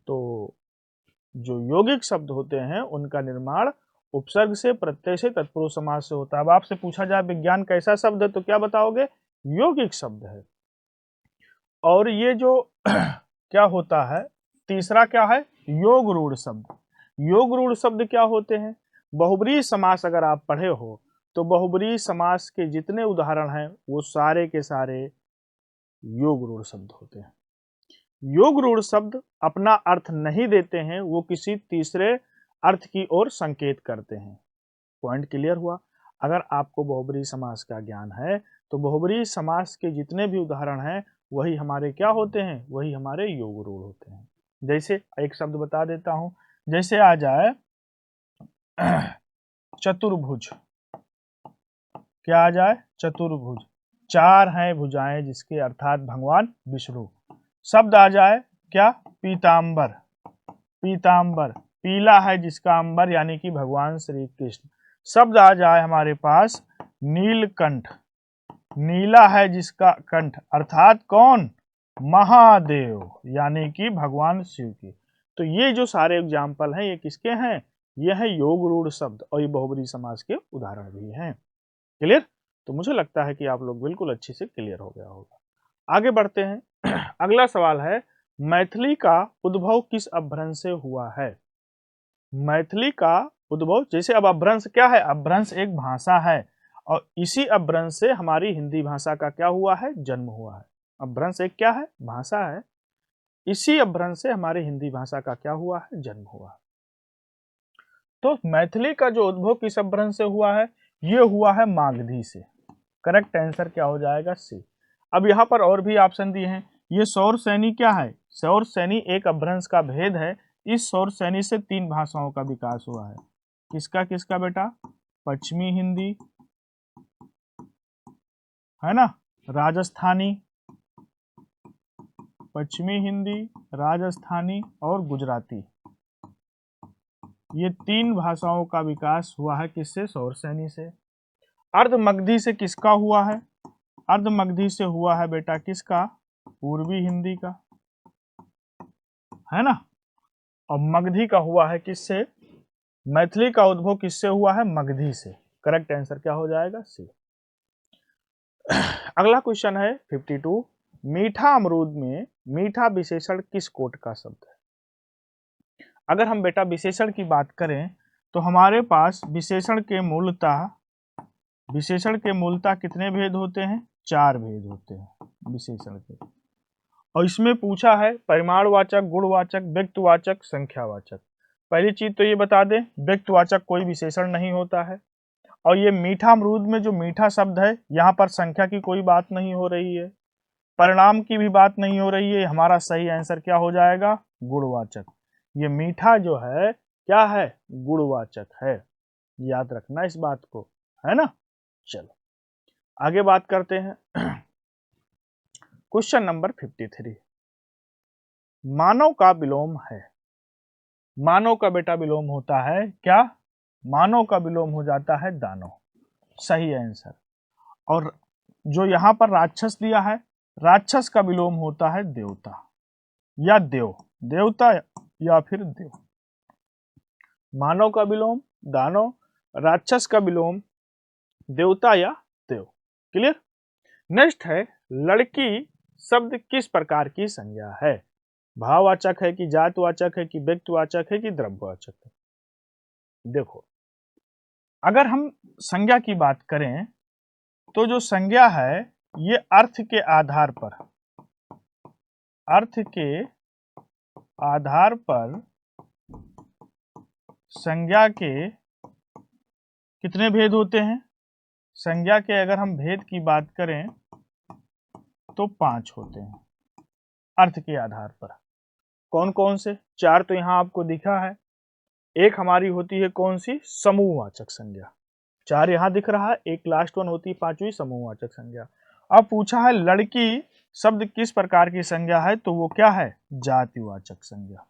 तो जो यौगिक शब्द होते हैं उनका निर्माण उपसर्ग से, प्रत्यय से, तत्पुरुष समास से होता है। अब आपसे पूछा जाए विज्ञान कैसा शब्द है, तो क्या बताओगे? यौगिक शब्द है। और ये जो क्या होता है, तीसरा क्या है? योग रूढ़ शब्द। योग रूढ़ शब्द क्या होते हैं? बहुब्रीहि समास अगर आप पढ़े हो तो बहुब्रीहि समास के जितने उदाहरण हैं वो सारे के सारे योग रूढ़ शब्द होते हैं। योग रूढ़ शब्द अपना अर्थ नहीं देते हैं, वो किसी तीसरे अर्थ की ओर संकेत करते हैं। पॉइंट क्लियर हुआ? अगर आपको बहुब्रीहि समास का ज्ञान है तो बहुब्रीहि समास के जितने भी उदाहरण हैं वही हमारे क्या होते हैं? वही हमारे योग रूढ़ होते हैं। जैसे एक शब्द बता देता हूं, जैसे आ जाए चतुर्भुज। क्या आ जाए? चतुर्भुज। 4 हैं भुजाएं जिसके, अर्थात भगवान विष्णु। शब्द आ जाए क्या? पीतांबर। पीतांबर, पीला है जिसका अंबर, यानी कि भगवान श्री कृष्ण। शब्द आ जाए हमारे पास नीलकंठ। नीला है जिसका कंठ, अर्थात कौन? महादेव, यानी कि भगवान शिव की। तो ये जो सारे एग्जाम्पल हैं ये किसके हैं? ये है योग रूढ़ शब्द, और ये बहुब्रीहि समास के उदाहरण भी हैं। क्लियर? तो मुझे लगता है कि आप लोग बिल्कुल अच्छे से क्लियर हो गया होगा। आगे बढ़ते हैं। अगला सवाल है, मैथिली का उद्भव किस अपभ्रंश से हुआ है? मैथिली का उद्भव, जैसे अब अपभ्रंश क्या है? अपभ्रंश एक भाषा है, और इसी अपभ्रंश से हमारी हिंदी भाषा का क्या हुआ है? जन्म हुआ है। अपभ्रंश एक क्या है? भाषा है। इसी अपभ्रंश से हमारी हिंदी भाषा का क्या हुआ है? जन्म हुआ है। तो मैथिली का जो उद्भव किस अपभ्रंश से हुआ है? ये हुआ है मागधी से। करेक्ट आंसर क्या हो जाएगा? सी। अब यहाँ पर और भी ऑप्शन दिए हैं। ये सौर सैनी क्या है? सौर सैनी एक अपभ्रंश का भेद है। इस सौर सैनी से 3 भाषाओं का विकास हुआ है। किसका किसका बेटा? पश्चिमी हिंदी, है ना, राजस्थानी, पश्चिमी हिंदी, राजस्थानी और गुजराती। ये 3 भाषाओं का विकास हुआ है किससे? सौर सैनी से। अर्धमगधी से किसका हुआ है? अर्धमगधी से हुआ है बेटा किसका? पूर्वी हिंदी का, है ना। और मगधी का हुआ है किससे? मैथिली का उद्भव किससे हुआ है? मगधी से। करेक्ट आंसर क्या हो जाएगा? सी। अगला क्वेश्चन है 52। मीठा अमरूद में मीठा विशेषण किस कोट का शब्द है? अगर हम बेटा विशेषण की बात करें तो हमारे पास विशेषण के मूलतः कितने भेद होते हैं? 4 भेद होते हैं विशेषण के। और इसमें पूछा है परिमाणवाचक, गुणवाचक, व्यक्तिवाचक, संख्यावाचक। पहली चीज तो ये बता दें, व्यक्तिवाचक कोई विशेषण नहीं होता है। और ये मीठा अमरूद में जो मीठा शब्द है, यहाँ पर संख्या की कोई बात नहीं हो रही है, परिणाम की भी बात नहीं हो रही है। हमारा सही आंसर क्या हो जाएगा? गुणवाचक। ये मीठा जो है क्या है? गुणवाचक है। याद रखना इस बात को, है ना। चलो आगे बात करते हैं। क्वेश्चन नंबर 53, मानव का विलोम है। मानव का बेटा विलोम होता है क्या? मानव का विलोम हो जाता है दानव। सही आंसर। और जो यहां पर राक्षस दिया है, राक्षस का विलोम होता है देवता या देव। देवता या फिर देव। मानव का विलोम दानव, राक्षस का विलोम देवता या देव। क्लियर। नेक्स्ट है, लड़की शब्द किस प्रकार की संज्ञा है? भाववाचक है कि जातवाचक है कि व्यक्तिवाचक है कि द्रव्यवाचक है? देखो, अगर हम संज्ञा की बात करें तो जो संज्ञा है ये अर्थ के आधार पर संज्ञा के कितने भेद होते हैं? संज्ञा के अगर हम भेद की बात करें तो 5 होते हैं अर्थ के आधार पर। कौन कौन से? 4 तो यहां आपको दिखा है। एक हमारी होती है कौन सी? समूहवाचक संज्ञा। 4 यहां दिख रहा है, एक लास्ट वन होती है 5वीं समूहवाचक संज्ञा। अब पूछा है लड़की शब्द किस प्रकार की संज्ञा है, तो वो क्या है? जातिवाचक संज्ञा।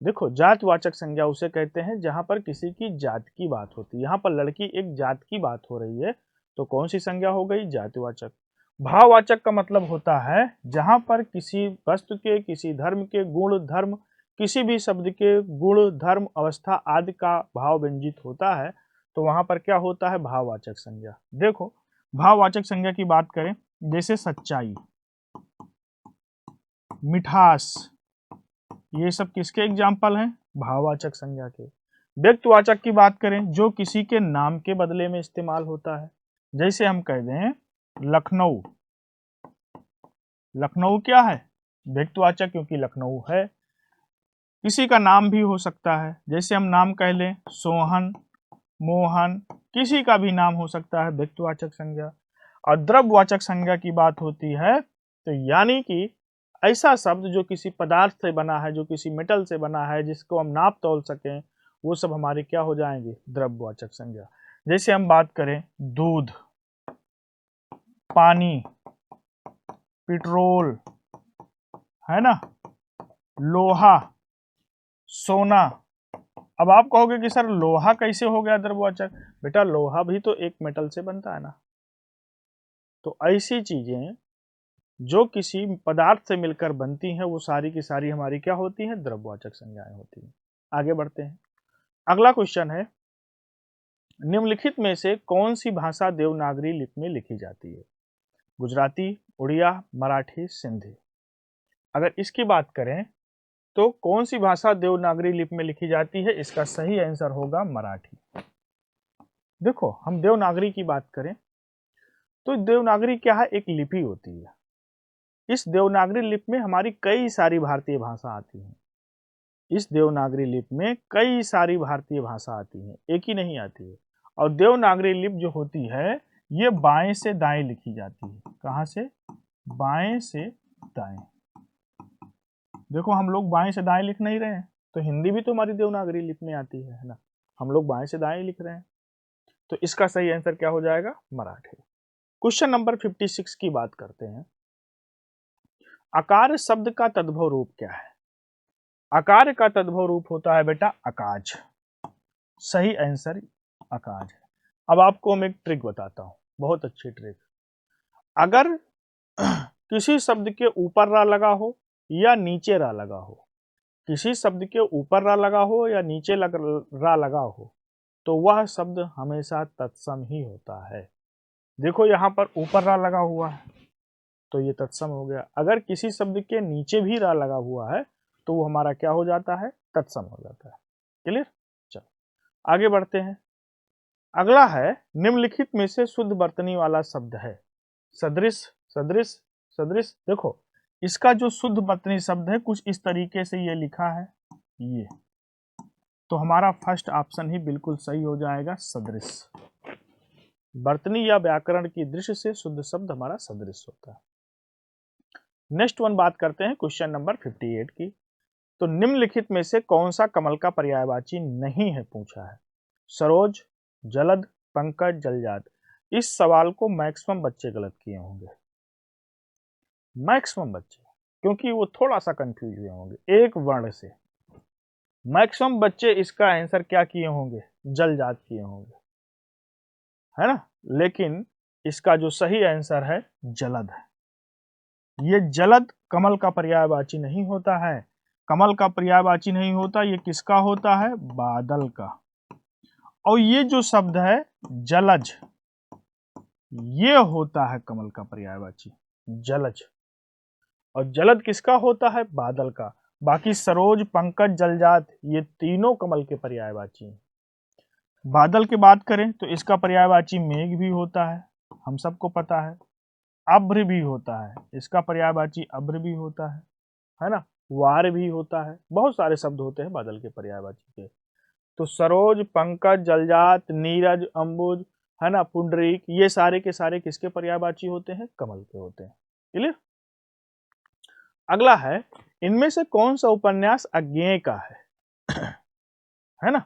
देखो, जातवाचक संज्ञा उसे कहते हैं जहां पर किसी की जात की बात होती है। यहाँ पर लड़की एक जात की बात हो रही है, तो कौन सी संज्ञा हो गई? जातिवाचक। भाववाचक का मतलब होता है जहां पर किसी वस्तु के, किसी धर्म के गुण धर्म, किसी भी शब्द के गुण धर्म अवस्था आदि का भाव व्यंजित होता है, तो वहां पर क्या होता है? भाववाचक संज्ञा। देखो, भाववाचक संज्ञा की बात करें, जैसे सच्चाई, मिठास, ये सब किसके एग्जाम्पल हैं? भाववाचक संज्ञा के। व्यक्तिवाचक की बात करें, जो किसी के नाम के बदले में इस्तेमाल होता है, जैसे हम कह दें लखनऊ। लखनऊ क्या है? व्यक्तिवाचक, क्योंकि लखनऊ है। किसी का नाम भी हो सकता है, जैसे हम नाम कह लें सोहन, मोहन, किसी का भी नाम हो सकता है, व्यक्तिवाचक संज्ञा। और द्रव्यवाचक संज्ञा की बात होती है तो यानी कि ऐसा शब्द जो किसी पदार्थ से बना है, जो किसी मेटल से बना है, जिसको हम नाप तोल सकें, वो सब हमारे क्या हो जाएंगे? द्रव्यवाचक संज्ञा। जैसे हम बात करें दूध, पानी, पेट्रोल, है ना, लोहा, सोना। अब आप कहोगे कि सर लोहा कैसे हो गया द्रव्यवाचक? बेटा लोहा भी तो एक मेटल से बनता है ना। तो ऐसी चीजें जो किसी पदार्थ से मिलकर बनती हैं, वो सारी की सारी हमारी क्या होती हैं? द्रव्यवाचक संज्ञाएं होती हैं। आगे बढ़ते हैं। अगला क्वेश्चन है, निम्नलिखित में से कौन सी भाषा देवनागरी लिपि में लिखी जाती है? गुजराती, उड़िया, मराठी, सिंधी। अगर इसकी बात करें तो कौन सी भाषा देवनागरी लिपि में लिखी जाती है? इसका सही आंसर होगा मराठी। देखो, हम देवनागरी की बात करें तो देवनागरी क्या है? एक लिपि होती है। इस देवनागरी लिपि में हमारी कई सारी भारतीय भाषा आती हैं। इस देवनागरी लिपि में कई सारी भारतीय भाषा आती हैं, एक ही नहीं आती है। और देवनागरी लिपि जो होती है ये बाएं से दाएं लिखी जाती है। कहां से? बाएं से दाएं। देखो, हम लोग बाएं से दाएं लिख नहीं रहे हैं, तो हिंदी भी तो हमारी देवनागरी लिपि में आती है ना। हम लोग बाएं से दाएं लिख रहे हैं, तो इसका सही आंसर क्या हो जाएगा? मराठी। क्वेश्चन नंबर 56 की बात करते हैं। आकार शब्द का तद्भव रूप क्या है? आकार का तद्भव रूप होता है बेटा अकाज। सही आंसर अकाज है। अब आपको मैं एक ट्रिक बताता हूं, बहुत अच्छी ट्रिक। अगर किसी शब्द के ऊपर रा लगा हो या नीचे रा लगा हो, किसी शब्द के ऊपर रा लगा हो या नीचे रा लगा हो, तो वह शब्द हमेशा तत्सम ही होता है। देखो, यहां पर ऊपर रा लगा हुआ है तो ये तत्सम हो गया। अगर किसी शब्द के नीचे भी रा लगा हुआ है तो वो हमारा क्या हो जाता है? तत्सम हो जाता है। क्लियर। चलो आगे बढ़ते हैं। अगला है, निम्नलिखित में से शुद्ध वर्तनी वाला शब्द है। सदृश सदृश सदृश। देखो इसका जो शुद्ध बर्तनी शब्द है कुछ इस तरीके से ये लिखा है ये, तो हमारा फर्स्ट ऑप्शन ही बिल्कुल सही हो जाएगा, सदृश। बर्तनी या व्याकरण की दृष्टि से शुद्ध शब्द हमारा सदृश होता है। नेक्स्ट वन बात करते हैं क्वेश्चन नंबर 58 की। तो निम्नलिखित में से कौन सा कमल का पर्यायवाची नहीं है पूछा है। सरोज, जलद, पंकज, जलजात। इस सवाल को मैक्सिमम बच्चे गलत किए होंगे, मैक्सिमम बच्चे, क्योंकि वो थोड़ा सा कंफ्यूज हुए होंगे एक वर्ण से। मैक्सिमम बच्चे इसका आंसर क्या किए होंगे, जलजात किए होंगे, है ना। लेकिन इसका जो सही आंसर है जलद है। ये जलद कमल का पर्यायवाची नहीं होता है, कमल का पर्यायवाची नहीं होता, ये किसका होता है, बादल का। और ये जो शब्द है जलज, ये होता है कमल का पर्यायवाची, जलज। और जलद किसका होता है, बादल का। बाकी सरोज, पंकज, जलजात ये तीनों कमल के पर्यायवाची हैं। बादल की बात करें तो इसका पर्यायवाची मेघ भी होता है, हम सबको पता है। अभ्र भी होता है, इसका पर्यायवाची अभ्र भी होता है ना। वार भी होता है, बहुत सारे शब्द होते हैं बादल के पर्यायवाची के। तो सरोज, पंकज, जलजात, नीरज, अंबुज, है ना, पुंडरीक, ये सारे के सारे किसके पर्यायवाची होते हैं, कमल के होते हैं। क्लियर। अगला है, इनमें से कौन सा उपन्यास अज्ञेय का है ना।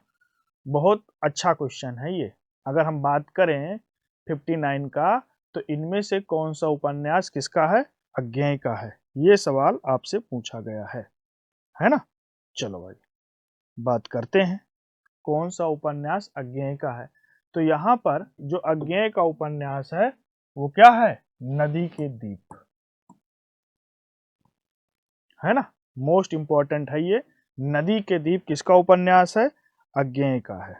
बहुत अच्छा क्वेश्चन है ये। अगर हम बात करें 59 का, तो इनमें से कौन सा उपन्यास किसका है, अज्ञेय का है। ये सवाल आपसे पूछा गया है ना। चलो भाई बात करते हैं कौन सा उपन्यास अज्ञेय का है। तो यहाँ पर जो अज्ञेय का उपन्यास है वो क्या है, नदी के दीप, है ना। मोस्ट इंपॉर्टेंट है ये, नदी के दीप किसका उपन्यास है, अज्ञेय का है।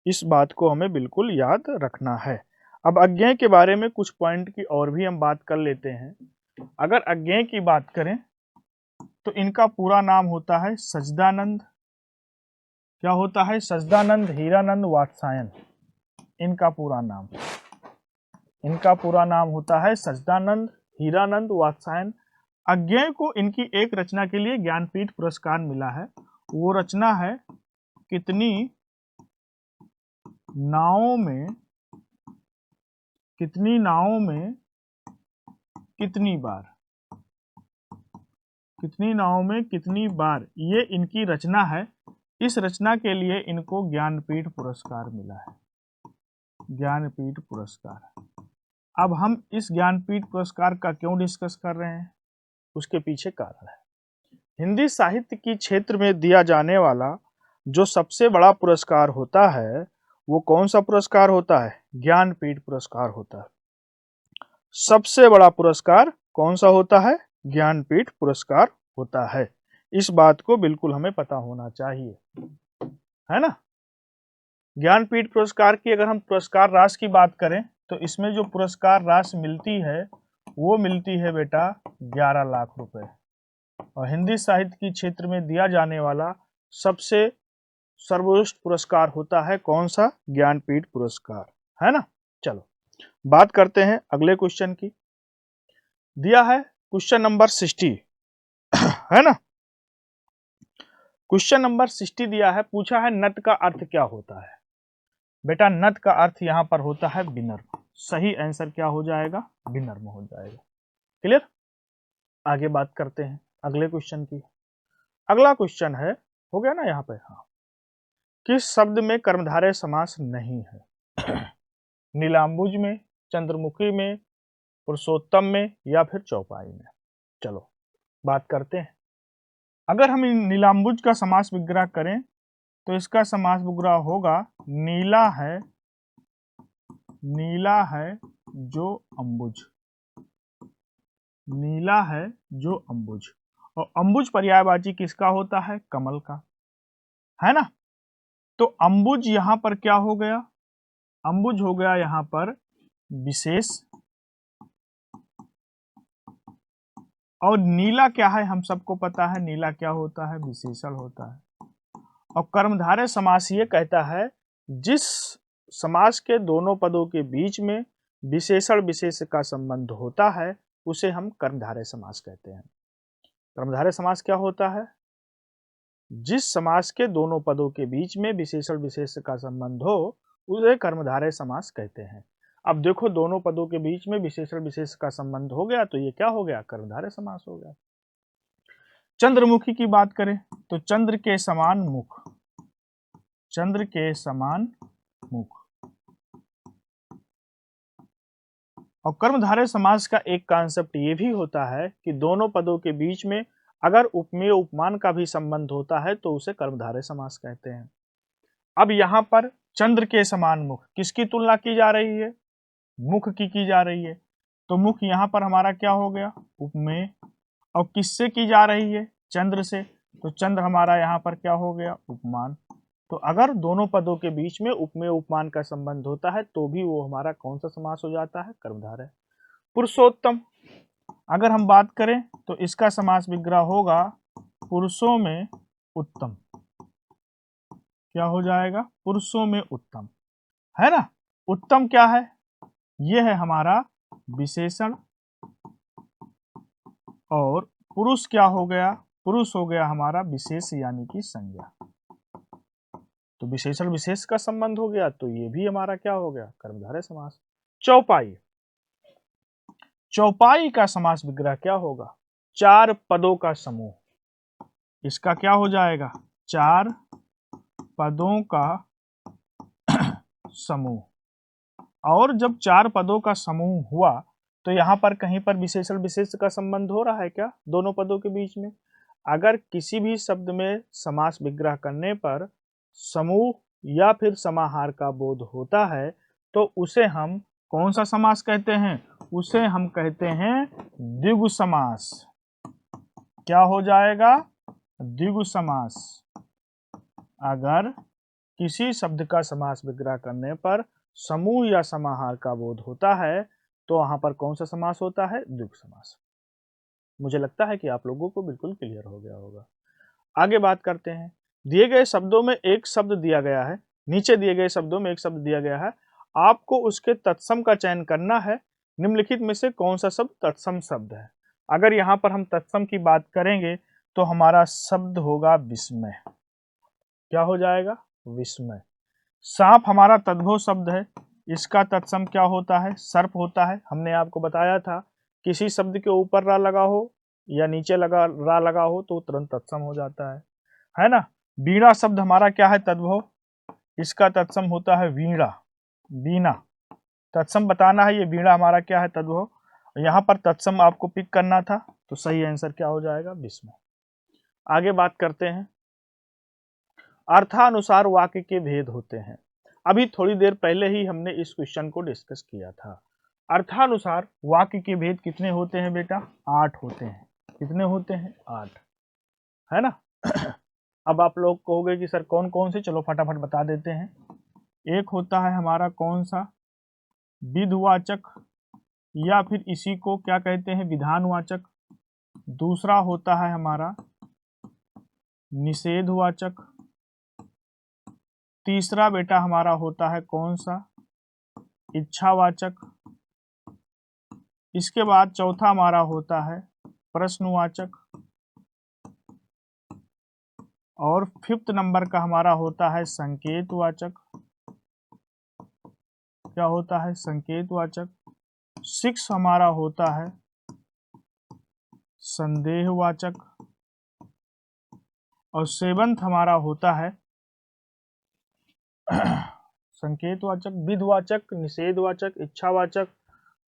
इस बात को हमें बिल्कुल याद रखना है। अब अज्ञेय के बारे में कुछ पॉइंट की और भी हम बात कर लेते हैं। अगर अज्ञेय की बात करें तो इनका पूरा नाम होता है सच्चिदानंद, क्या होता है, सच्चिदानंद हीरानंद वात्स्यायन। इनका पूरा नाम, इनका पूरा नाम होता है सच्चिदानंद हीरानंद वात्स्यायन। अज्ञेय को इनकी एक रचना के लिए ज्ञानपीठ पुरस्कार मिला है। वो रचना है कितनी नावों में, कितनी नावों में कितनी बार, कितनी नावों में कितनी बार, ये इनकी रचना है। इस रचना के लिए इनको ज्ञानपीठ पुरस्कार मिला है, ज्ञानपीठ पुरस्कार। अब हम इस ज्ञानपीठ पुरस्कार का क्यों डिस्कस कर रहे हैं, उसके पीछे कारण है। हिंदी साहित्य की क्षेत्र में दिया जाने वाला जो सबसे बड़ा पुरस्कार होता है वो कौन सा पुरस्कार होता है, ज्ञानपीठ पुरस्कार होता है। सबसे बड़ा पुरस्कार कौन सा होता है, ज्ञानपीठ पुरस्कार होता है। इस बात को बिल्कुल हमें पता होना चाहिए, है ना। ज्ञानपीठ पुरस्कार की अगर हम पुरस्कार राशि की बात करें तो इसमें जो पुरस्कार राशि मिलती है वो मिलती है बेटा 11 लाख रुपए। और हिंदी साहित्य की क्षेत्र में दिया जाने वाला सबसे सर्वोच्च पुरस्कार होता है कौन सा, ज्ञानपीठ पुरस्कार, है ना। चलो बात करते हैं अगले क्वेश्चन की। दिया है क्वेश्चन नंबर 60 है ना। क्वेश्चन नंबर 60 दिया है, पूछा है नट का अर्थ क्या होता है। बेटा नट का अर्थ यहां पर होता है विनम्र। सही आंसर क्या हो जाएगा, विनम्र हो जाएगा। क्लियर। आगे बात करते हैं अगले क्वेश्चन की। अगला क्वेश्चन है, हो गया ना यहाँ पे, हाँ। किस शब्द में कर्मधारय समास नहीं है, नीलांबुज में, चंद्रमुखी में, पुरुषोत्तम में, या फिर चौपाई में। चलो बात करते हैं। अगर हम नीलांबुज का समास विग्रह करें तो इसका समास विग्रह होगा नीला है, नीला है जो अंबुज, नीला है जो अंबुज। और अंबुज पर्यायवाची किसका होता है, कमल का, है ना। तो अंबुज यहां पर क्या हो गया, अंबुज हो गया यहां पर विशेष। और नीला क्या है, हम सबको पता है नीला क्या होता है, विशेषण होता है। और कर्मधारय समास ये कहता है जिस समास के दोनों पदों के बीच में विशेषण विशेष का संबंध होता है उसे हम कर्मधारय समास कहते हैं। कर्मधारय समास क्या होता है? जिस समास के दोनों पदों के बीच में विशेषण विशेष का संबंध हो उसे कर्मधारय समास कहते हैं। अब देखो, दोनों पदों के बीच में विशेषण विशेष का संबंध हो गया तो ये क्या हो गया? कर्मधारय समास हो गया। चंद्रमुखी की बात करें तो चंद्र के समान मुख, चंद्र के समान मुख। और कर्मधारय समास का एक कॉन्सेप्ट ये भी होता है कि दोनों पदों के बीच में अगर उपमेय उपमान का भी संबंध होता है तो उसे कर्मधारय समास कहते हैं। अब यहाँ पर चंद्र के समान मुख, किसकी तुलना की जा रही है? मुख की जा रही है। तो मुख यहाँ पर हमारा क्या हो गया? उपमेय। और किससे की जा रही है? चंद्र से। तो चंद्र हमारा यहाँ पर क्या हो गया? उपमान। तो अगर दोनों पदों के बीच में उपमेय उपमान का संबंध होता है तो भी वो हमारा कौन सा समास हो जाता है? कर्मधारय। पुरुषोत्तम, अगर हम बात करें तो इसका समास विग्रह होगा पुरुषों में उत्तम। क्या हो जाएगा? पुरुषों में उत्तम, है ना। उत्तम क्या है? यह है हमारा विशेषण। और पुरुष क्या हो गया? पुरुष हो गया हमारा विशेष यानी कि संज्ञा। तो विशेषण विशेष का संबंध हो गया तो ये भी हमारा क्या हो गया? कर्मधारय समास। चौपाई, चौपाई का समास विग्रह क्या होगा? चार पदों का समूह। इसका क्या हो जाएगा? चार पदों का समूह। और जब चार पदों का समूह हुआ तो यहाँ पर कहीं पर विशेषण विशेष का संबंध हो रहा है क्या दोनों पदों के बीच में? अगर किसी भी शब्द में समास विग्रह करने पर समूह या फिर समाहार का बोध होता है तो उसे हम कौन सा समास कहते हैं? उसे हम कहते हैं द्विगु समास। क्या हो जाएगा? द्विगु समास। अगर किसी शब्द का समास विग्रह करने पर समूह या समाहार का बोध होता है तो वहां पर कौन सा समास होता है? द्विगु समास। मुझे लगता है कि आप लोगों को बिल्कुल क्लियर हो गया होगा। आगे बात करते हैं। दिए गए शब्दों में एक शब्द दिया गया है, नीचे दिए गए शब्दों में एक शब्द दिया गया है, आपको उसके तत्सम का चयन करना है। निम्नलिखित में से कौन सा शब्द तत्सम शब्द है? अगर यहाँ पर हम तत्सम की बात करेंगे तो हमारा शब्द होगा विस्मय। क्या हो जाएगा? विस्मय। सांप हमारा तद्भव शब्द है, इसका तत्सम क्या होता है? सर्प होता है। हमने आपको बताया था किसी शब्द के ऊपर रा लगा हो या नीचे लगा रा लगा हो तो तुरंत तत्सम हो जाता है ना। वीणा शब्द हमारा क्या है? तद्भव, इसका तत्सम होता है वीणा। वीणा तत्सम बताना है, ये वीणा हमारा क्या है? तद्भव। यहाँ पर तत्सम आपको पिक करना था तो सही आंसर क्या हो जाएगा? विस्मय। आगे बात करते हैं। अर्थानुसार वाक्य के भेद होते हैं। अभी थोड़ी देर पहले ही हमने इस क्वेश्चन को डिस्कस किया था। अर्थानुसार वाक्य के भेद कितने होते हैं बेटा? 8 होते हैं। कितने होते हैं? 8, है ना। अब आप लोग कहोगे कि सर कौन कौन से, चलो फटाफट बता देते हैं। एक होता है हमारा कौन सा? विधिवाचक, या फिर इसी को क्या कहते हैं? विधानवाचक। दूसरा होता है हमारा निषेधवाचक। तीसरा बेटा हमारा होता है कौन सा? इच्छावाचक। इसके बाद चौथा हमारा होता है प्रश्नवाचक। और 5th नंबर का हमारा होता है संकेतवाचक। क्या होता है? संकेतवाचक। 6 हमारा होता है संदेहवाचक। और 7th हमारा होता है संकेतवाचक, विधिवाचक, निषेधवाचक, इच्छावाचक,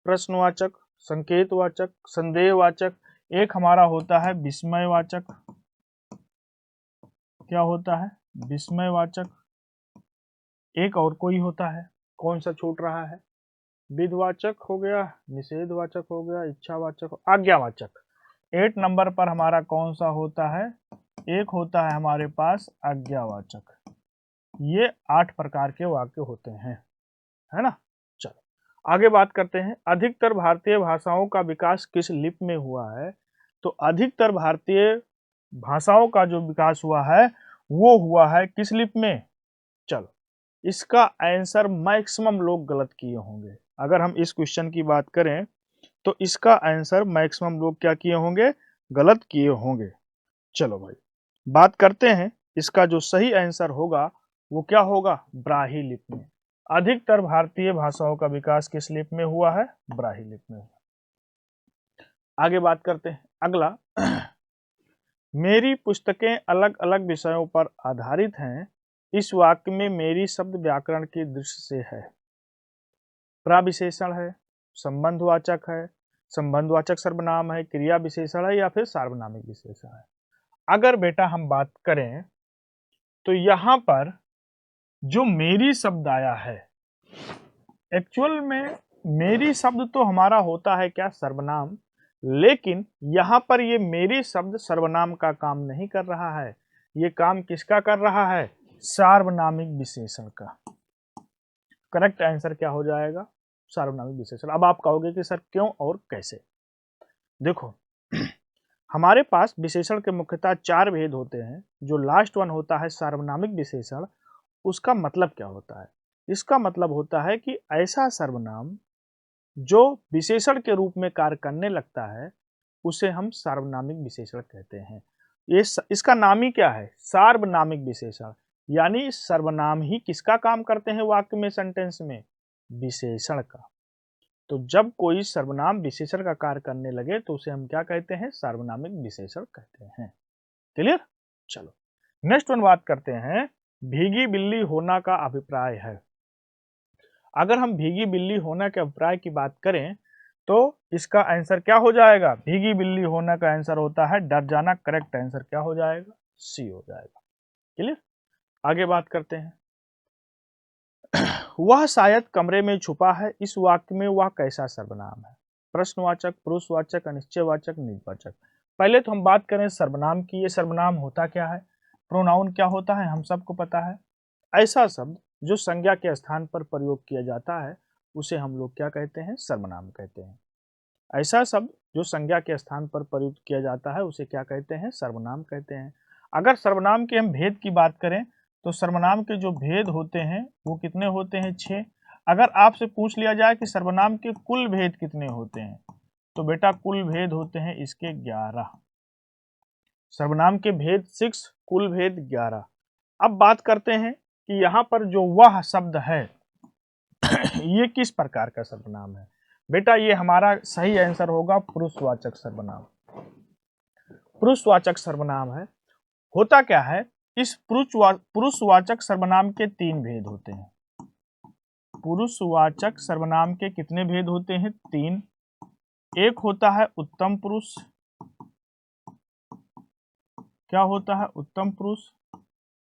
प्रश्नवाचक, संकेतवाचक, संदेहवाचक। एक हमारा होता है विस्मयवाचक। क्या होता है? विस्मयवाचक। एक और कोई होता है, कौन सा छूट रहा है? विधिवाचक हो गया, निषेधवाचक हो गया, इच्छावाचक, आज्ञावाचक। 8 नंबर पर हमारा कौन सा होता है? एक होता है हमारे पास आज्ञावाचक। ये 8 प्रकार के वाक्य होते हैं, है ना। चलो आगे बात करते हैं। अधिकतर भारतीय भाषाओं का विकास किस लिपि में हुआ है? तो अधिकतर भारतीय भाषाओं का जो विकास हुआ है वो हुआ है किस लिपि में? चलो इसका आंसर मैक्सिमम लोग गलत किए होंगे। अगर हम इस क्वेश्चन की बात करें तो इसका आंसर मैक्सिमम लोग क्या किए होंगे, गलत किए होंगे। चलो भाई बात करते हैं, इसका जो सही आंसर होगा वो क्या होगा, ब्राही लिपि में। अधिकतर भारतीय भाषाओं का विकास किस लिपि में हुआ है, ब्राही लिपि में। आगे बात करते हैं अगला। मेरी पुस्तकें अलग अलग विषयों पर आधारित हैं, इस वाक्य में मेरी शब्द व्याकरण की दृष्टि से है। प्रविशेषण है, संबंधवाचक है, संबंधवाचक सर्वनाम है, क्रिया विशेषण है, या फिर सार्वनामिक विशेषण है। अगर बेटा हम बात करें तो यहां पर जो मेरी शब्द आया है, एक्चुअल में मेरी शब्द तो हमारा होता है क्या, सर्वनाम। लेकिन यहां पर ये मेरी शब्द सर्वनाम का काम नहीं कर रहा है, ये काम किसका कर रहा है, सार्वनामिक विशेषण का। करेक्ट आंसर क्या हो जाएगा, सार्वनामिक विशेषण। अब आप कहोगे कि सर क्यों और कैसे। देखो हमारे पास विशेषण के मुख्यतः 4 भेद होते हैं। जो लास्ट वन होता है सार्वनामिक विशेषण, उसका मतलब क्या होता है, इसका मतलब होता है कि ऐसा सर्वनाम जो विशेषण के रूप में कार्य करने लगता है उसे हम सार्वनामिक विशेषण कहते हैं। इसका नाम ही क्या है, सार्वनामिक विशेषण। यानी सर्वनाम ही किसका काम करते हैं वाक्य में, सेंटेंस में, विशेषण का। तो जब कोई सर्वनाम विशेषण का कार्य करने लगे तो उसे हम क्या कहते हैं, सार्वनामिक विशेषण कहते हैं। क्लियर। चलो नेक्स्ट वन बात करते हैं, भीगी बिल्ली होना का अभिप्राय है। अगर हम भीगी बिल्ली होना के अभिप्राय की बात करें तो इसका आंसर क्या हो जाएगा, भीगी बिल्ली होना का आंसर होता है डर जाना। करेक्ट आंसर क्या हो जाएगा, सी हो जाएगा। क्लियर। आगे बात करते हैं, वह शायद कमरे में छुपा है, इस वाक्य में वह कैसा सर्वनाम है, प्रश्नवाचक, पुरुषवाचक, अनिश्चयवाचक, निजवाचक। पहले तो हम बात करें सर्वनाम की। ये सर्वनाम होता क्या है, प्रोनाउन क्या होता है हम सबको पता है। ऐसा शब्द जो संज्ञा के स्थान पर प्रयोग किया जाता है उसे हम लोग क्या कहते हैं, सर्वनाम कहते हैं। ऐसा शब्द जो संज्ञा के स्थान पर प्रयुक्त किया जाता है उसे क्या कहते हैं, सर्वनाम कहते हैं। अगर सर्वनाम के हम भेद की बात करें तो सर्वनाम के जो भेद होते हैं वो कितने होते हैं, 6। अगर आपसे पूछ लिया जाए कि सर्वनाम के कुल भेद कितने होते हैं तो बेटा कुल भेद होते हैं इसके 11। सर्वनाम के भेद 6, कुल भेद 11। अब बात करते हैं कि यहाँ पर जो वह शब्द है ये किस प्रकार का सर्वनाम है। बेटा ये हमारा सही आंसर होगा पुरुषवाचक सर्वनाम। पुरुषवाचक सर्वनाम है। होता क्या है, इस पुरुषवाचक सर्वनाम के 3 भेद होते हैं। पुरुषवाचक सर्वनाम के कितने भेद होते हैं, 3। एक होता है उत्तम पुरुष, क्या होता है, उत्तम पुरुष।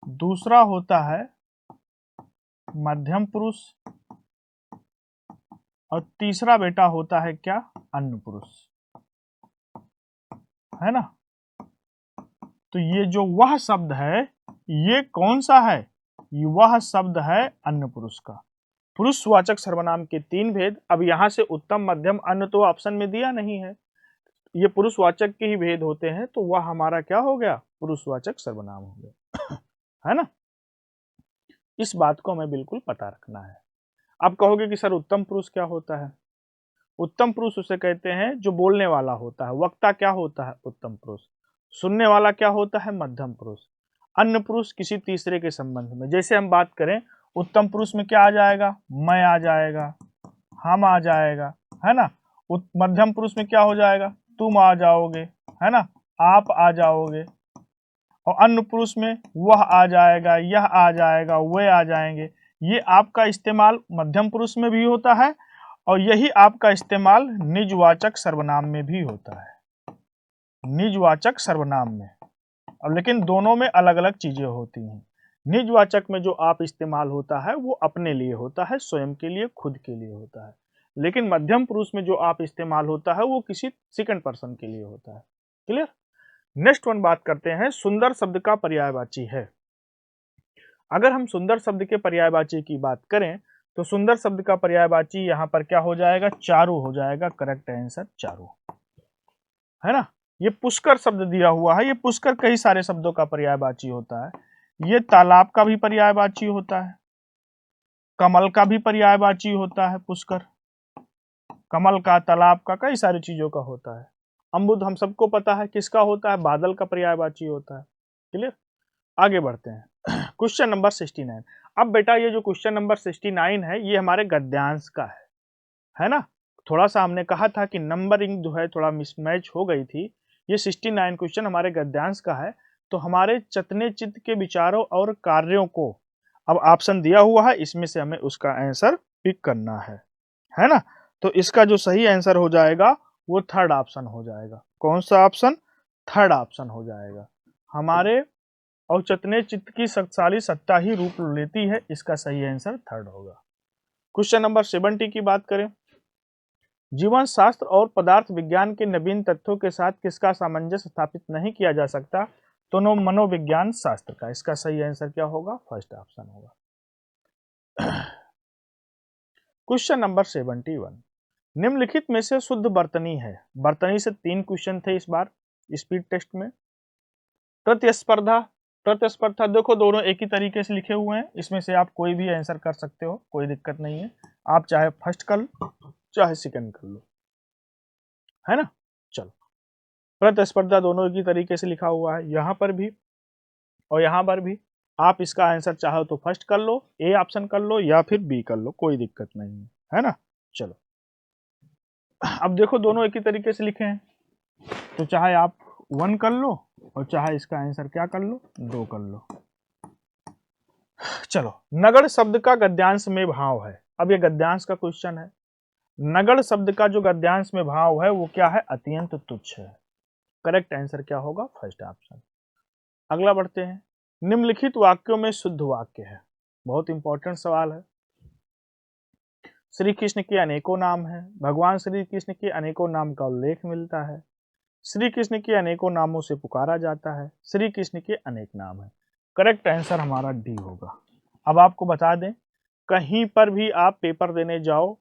दूसरा होता है मध्यम पुरुष और तीसरा बेटा होता है क्या, अन्य पुरुष, है ना। तो ये जो वह शब्द है ये कौन सा है, ये वह शब्द है अन्य पुरुष का। पुरुषवाचक सर्वनाम के 3 भेद। अब यहां से उत्तम, मध्यम, अन्य तो ऑप्शन में दिया नहीं है, ये पुरुषवाचक के ही भेद होते हैं, तो वह हमारा क्या हो गया, पुरुषवाचक सर्वनाम हो गया है ना। इस बात को हमें बिल्कुल पता रखना है। आप कहोगे कि सर उत्तम पुरुष क्या होता है। उत्तम पुरुष उसे कहते हैं जो बोलने वाला होता है, वक्ता क्या होता है, उत्तम पुरुष। सुनने वाला क्या होता है, मध्यम पुरुष। अन्य पुरुष किसी तीसरे के संबंध में। जैसे हम बात करें उत्तम पुरुष में क्या आ जाएगा, मैं आ जाएगा, हम आ जाएगा, है ना। मध्यम पुरुष में क्या हो जाएगा, तुम आ जाओगे, है ना, आप आ जाओगे। और अन्य पुरुष में वह आ जाएगा, यह आ जाएगा, वे आ जाएंगे। ये आपका इस्तेमाल मध्यम पुरुष में भी होता है और यही आपका इस्तेमाल निजवाचक सर्वनाम में भी होता है, निजवाचक सर्वनाम में। अब लेकिन दोनों में अलग अलग चीजें होती हैं। निजवाचक में जो आप इस्तेमाल होता है वो अपने लिए होता है, स्वयं के लिए, खुद के लिए होता है। लेकिन मध्यम पुरुष में जो आप इस्तेमाल होता है वो किसी सेकंड पर्सन के लिए होता है। क्लियर। नेक्स्ट वन बात करते हैं, सुंदर शब्द का पर्यायवाची है। अगर हम सुंदर शब्द के पर्यायवाची की बात करें तो सुंदर शब्द का पर्यायवाची यहाँ पर क्या हो जाएगा, चारु हो जाएगा। करेक्ट आंसर चारु, है ना। ये पुष्कर शब्द दिया हुआ है, ये पुष्कर कई सारे शब्दों का पर्यायवाची होता है। ये तालाब का भी पर्यायवाची होता है, कमल का भी पर्यायवाची होता है पुष्कर, कमल का, तालाब का, कई सारी चीजों का होता है। अम्बुद हम सबको पता है किसका होता है, बादल का पर्यायवाची होता है। क्लियर, आगे बढ़ते हैं। Question number 69। अब बेटा ये जो क्वेश्चन नंबर 69 है ये हमारे गद्यांश का है ना। थोड़ा सा हमने कहा था कि नंबरिंग जो है थोड़ा मिसमैच हो गई थी। ये 69 क्वेश्चन हमारे गद्यांश का है। तो हमारे चतने चित्त के विचारों और कार्यों को अब ऑप्शन दिया हुआ है, इसमें से हमें उसका आंसर पिक करना है ना। तो इसका जो सही आंसर हो जाएगा वो थर्ड ऑप्शन हो जाएगा। कौन सा ऑप्शन? थर्ड ऑप्शन हो जाएगा। हमारे औचतने चित्त की शक्तिशाली सत्ता ही रूप लेती है, इसका सही आंसर थर्ड होगा। क्वेश्चन नंबर 70 की बात करें। जीवन शास्त्र और पदार्थ विज्ञान के नवीन तथ्यों के साथ किसका सामंजस्य स्थापित नहीं किया जा सकता? तो मनोविज्ञान शास्त्र का। इसका सही आंसर क्या होगा? फर्स्ट ऑप्शन होगा। Question number 71। निम्नलिखित में से शुद्ध वर्तनी है। वर्तनी से 3 क्वेश्चन थे इस बार स्पीड टेस्ट में। प्रतिस्पर्धा, प्रतिस्पर्धा देखो दोनों एक ही तरीके से लिखे हुए हैं, इसमें से आप कोई भी आंसर कर सकते हो, कोई दिक्कत नहीं है। आप चाहे फर्स्ट कर लो चाहे सेकंड कर लो, है ना। चलो, प्रतिस्पर्धा दोनों एक ही तरीके से लिखा हुआ है यहाँ पर भी और यहाँ पर भी। आप इसका आंसर चाहो तो फर्स्ट कर लो, ए ऑप्शन कर लो या फिर बी कर लो, कोई दिक्कत नहीं है ना। चलो, अब देखो दोनों एक ही तरीके से लिखे हैं, तो चाहे आप 1 कर लो और चाहे इसका आंसर क्या कर लो, 2 कर लो। चलो, नगड़ शब्द का गद्यांश में भाव है। अब ये गद्यांश का क्वेश्चन है। नगड़ शब्द का जो गद्यांश में भाव है वो क्या है? अत्यंत तुच्छ है। करेक्ट आंसर क्या होगा? First option. अगला बढ़ते हैं। निम्नलिखित वाक्यों में शुद्ध वाक्य है। बहुत इंपॉर्टेंट सवाल है। श्री कृष्ण के अनेकों नाम हैं। भगवान श्री कृष्ण के अनेकों नाम का उल्लेख मिलता है। श्री कृष्ण के अनेकों नामों से पुकारा जाता है। श्री कृष्ण के अनेक नाम है। करेक्ट आंसर हमारा डी होगा। अब आपको बता दें, कहीं पर भी आप पेपर देने जाओ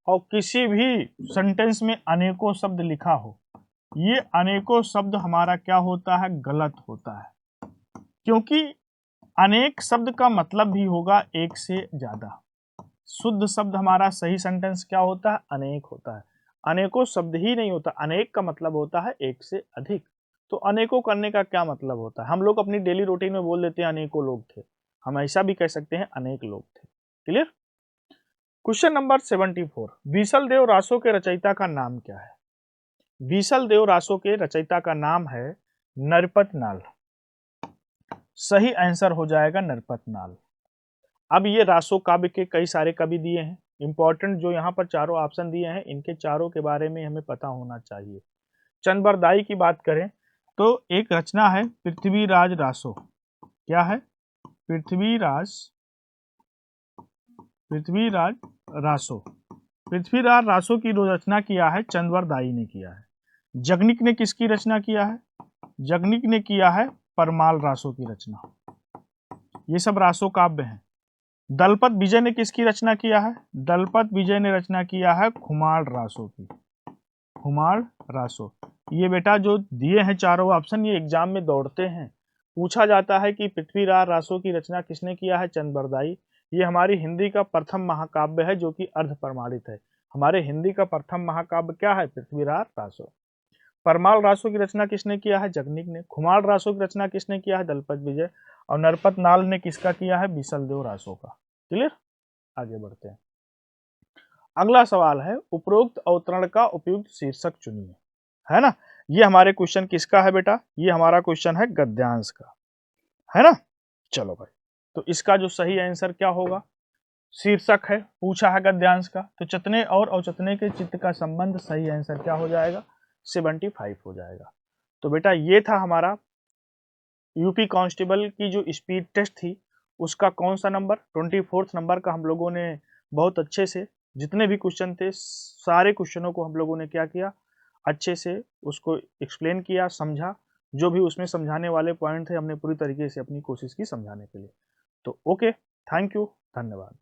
और किसी भी सेंटेंस में अनेकों शब्द लिखा हो, ये अनेकों शब्द हमारा क्या होता है? गलत होता है, क्योंकि अनेक शब्द का मतलब भी होगा एक से ज्यादा। शुद्ध शब्द हमारा सही सेंटेंस क्या होता है? अनेक होता है। अनेकों शब्द ही नहीं होता, अनेक का मतलब होता है एक से अधिक। तो अनेकों करने का क्या मतलब होता है? हम लोग अपनी डेली रूटीन में बोल देते हैं अनेकों लोग थे, हम ऐसा भी कह सकते हैं अनेक लोग थे। क्लियर। Question number 74। बीसल देव रासो के रचयिता का नाम क्या है? बीसल देव रासो के रचयिता का नाम है नरपत नाल। सही आंसर हो जाएगा नरपत नाल। अब ये रासो काव्य के कई सारे कवि दिए हैं। इंपॉर्टेंट जो यहाँ पर चारों ऑप्शन दिए हैं, इनके चारों के बारे में हमें पता होना चाहिए। चंद्रबरदाई की बात करें तो एक रचना है पृथ्वीराज रासो। क्या है? पृथ्वीराज रासो। पृथ्वीराज रासो की जो रचना किया है चंद्रबरदाई ने किया है। जगनिक ने किसकी रचना किया है? जगनिक ने किया है परमाल रासो की रचना। ये सब रासो काव्य हैं। दलपत विजय ने किसकी रचना किया है? दलपत विजय ने रचना किया है खुमार रासो की। खुमार रासो। ये बेटा जो दिए हैं चारों ऑप्शन, ये एग्जाम में दौड़ते हैं। पूछा जाता है कि पृथ्वीराज रासो की रचना किसने किया है? चंद्रबरदाई। ये हमारी हिंदी का प्रथम महाकाव्य है जो कि अर्ध प्रमाणित है। हमारे हिंदी का प्रथम महाकाव्य क्या है? पृथ्वीराज रासो। परमाल रासो की रचना किसने किया है? जगनिक ने। खुमार रासो की रचना किसने किया है? दलपत विजय। और नरपत नाल ने किसका किया है? बीसल देव रासो का। क्लियर। आगे बढ़ते हैं। अगला सवाल है, उपरोक्त अवतरण का उपयुक्त शीर्षक चुनिए। है ना। ये हमारे क्वेश्चन किसका है बेटा? ये हमारा क्वेश्चन है गद्यांश का, है ना। चलो भाई, तो इसका जो सही आंसर क्या होगा? शीर्षक है, पूछा है गद्यांश का, तो चतने और अवचतने के चित्त का संबंध, सही आंसर क्या हो जाएगा? 75 हो जाएगा। तो बेटा ये था हमारा यूपी कांस्टेबल की जो स्पीड टेस्ट थी उसका कौन सा नंबर? 24 नंबर का हम लोगों ने बहुत अच्छे से जितने भी क्वेश्चन थे सारे क्वेश्चनों को हम लोगों ने क्या किया? अच्छे से उसको एक्सप्लेन किया, समझा। जो भी उसमें समझाने वाले पॉइंट थे हमने पूरी तरीके से अपनी कोशिश की समझाने के लिए। तो ओके, थैंक यू, धन्यवाद।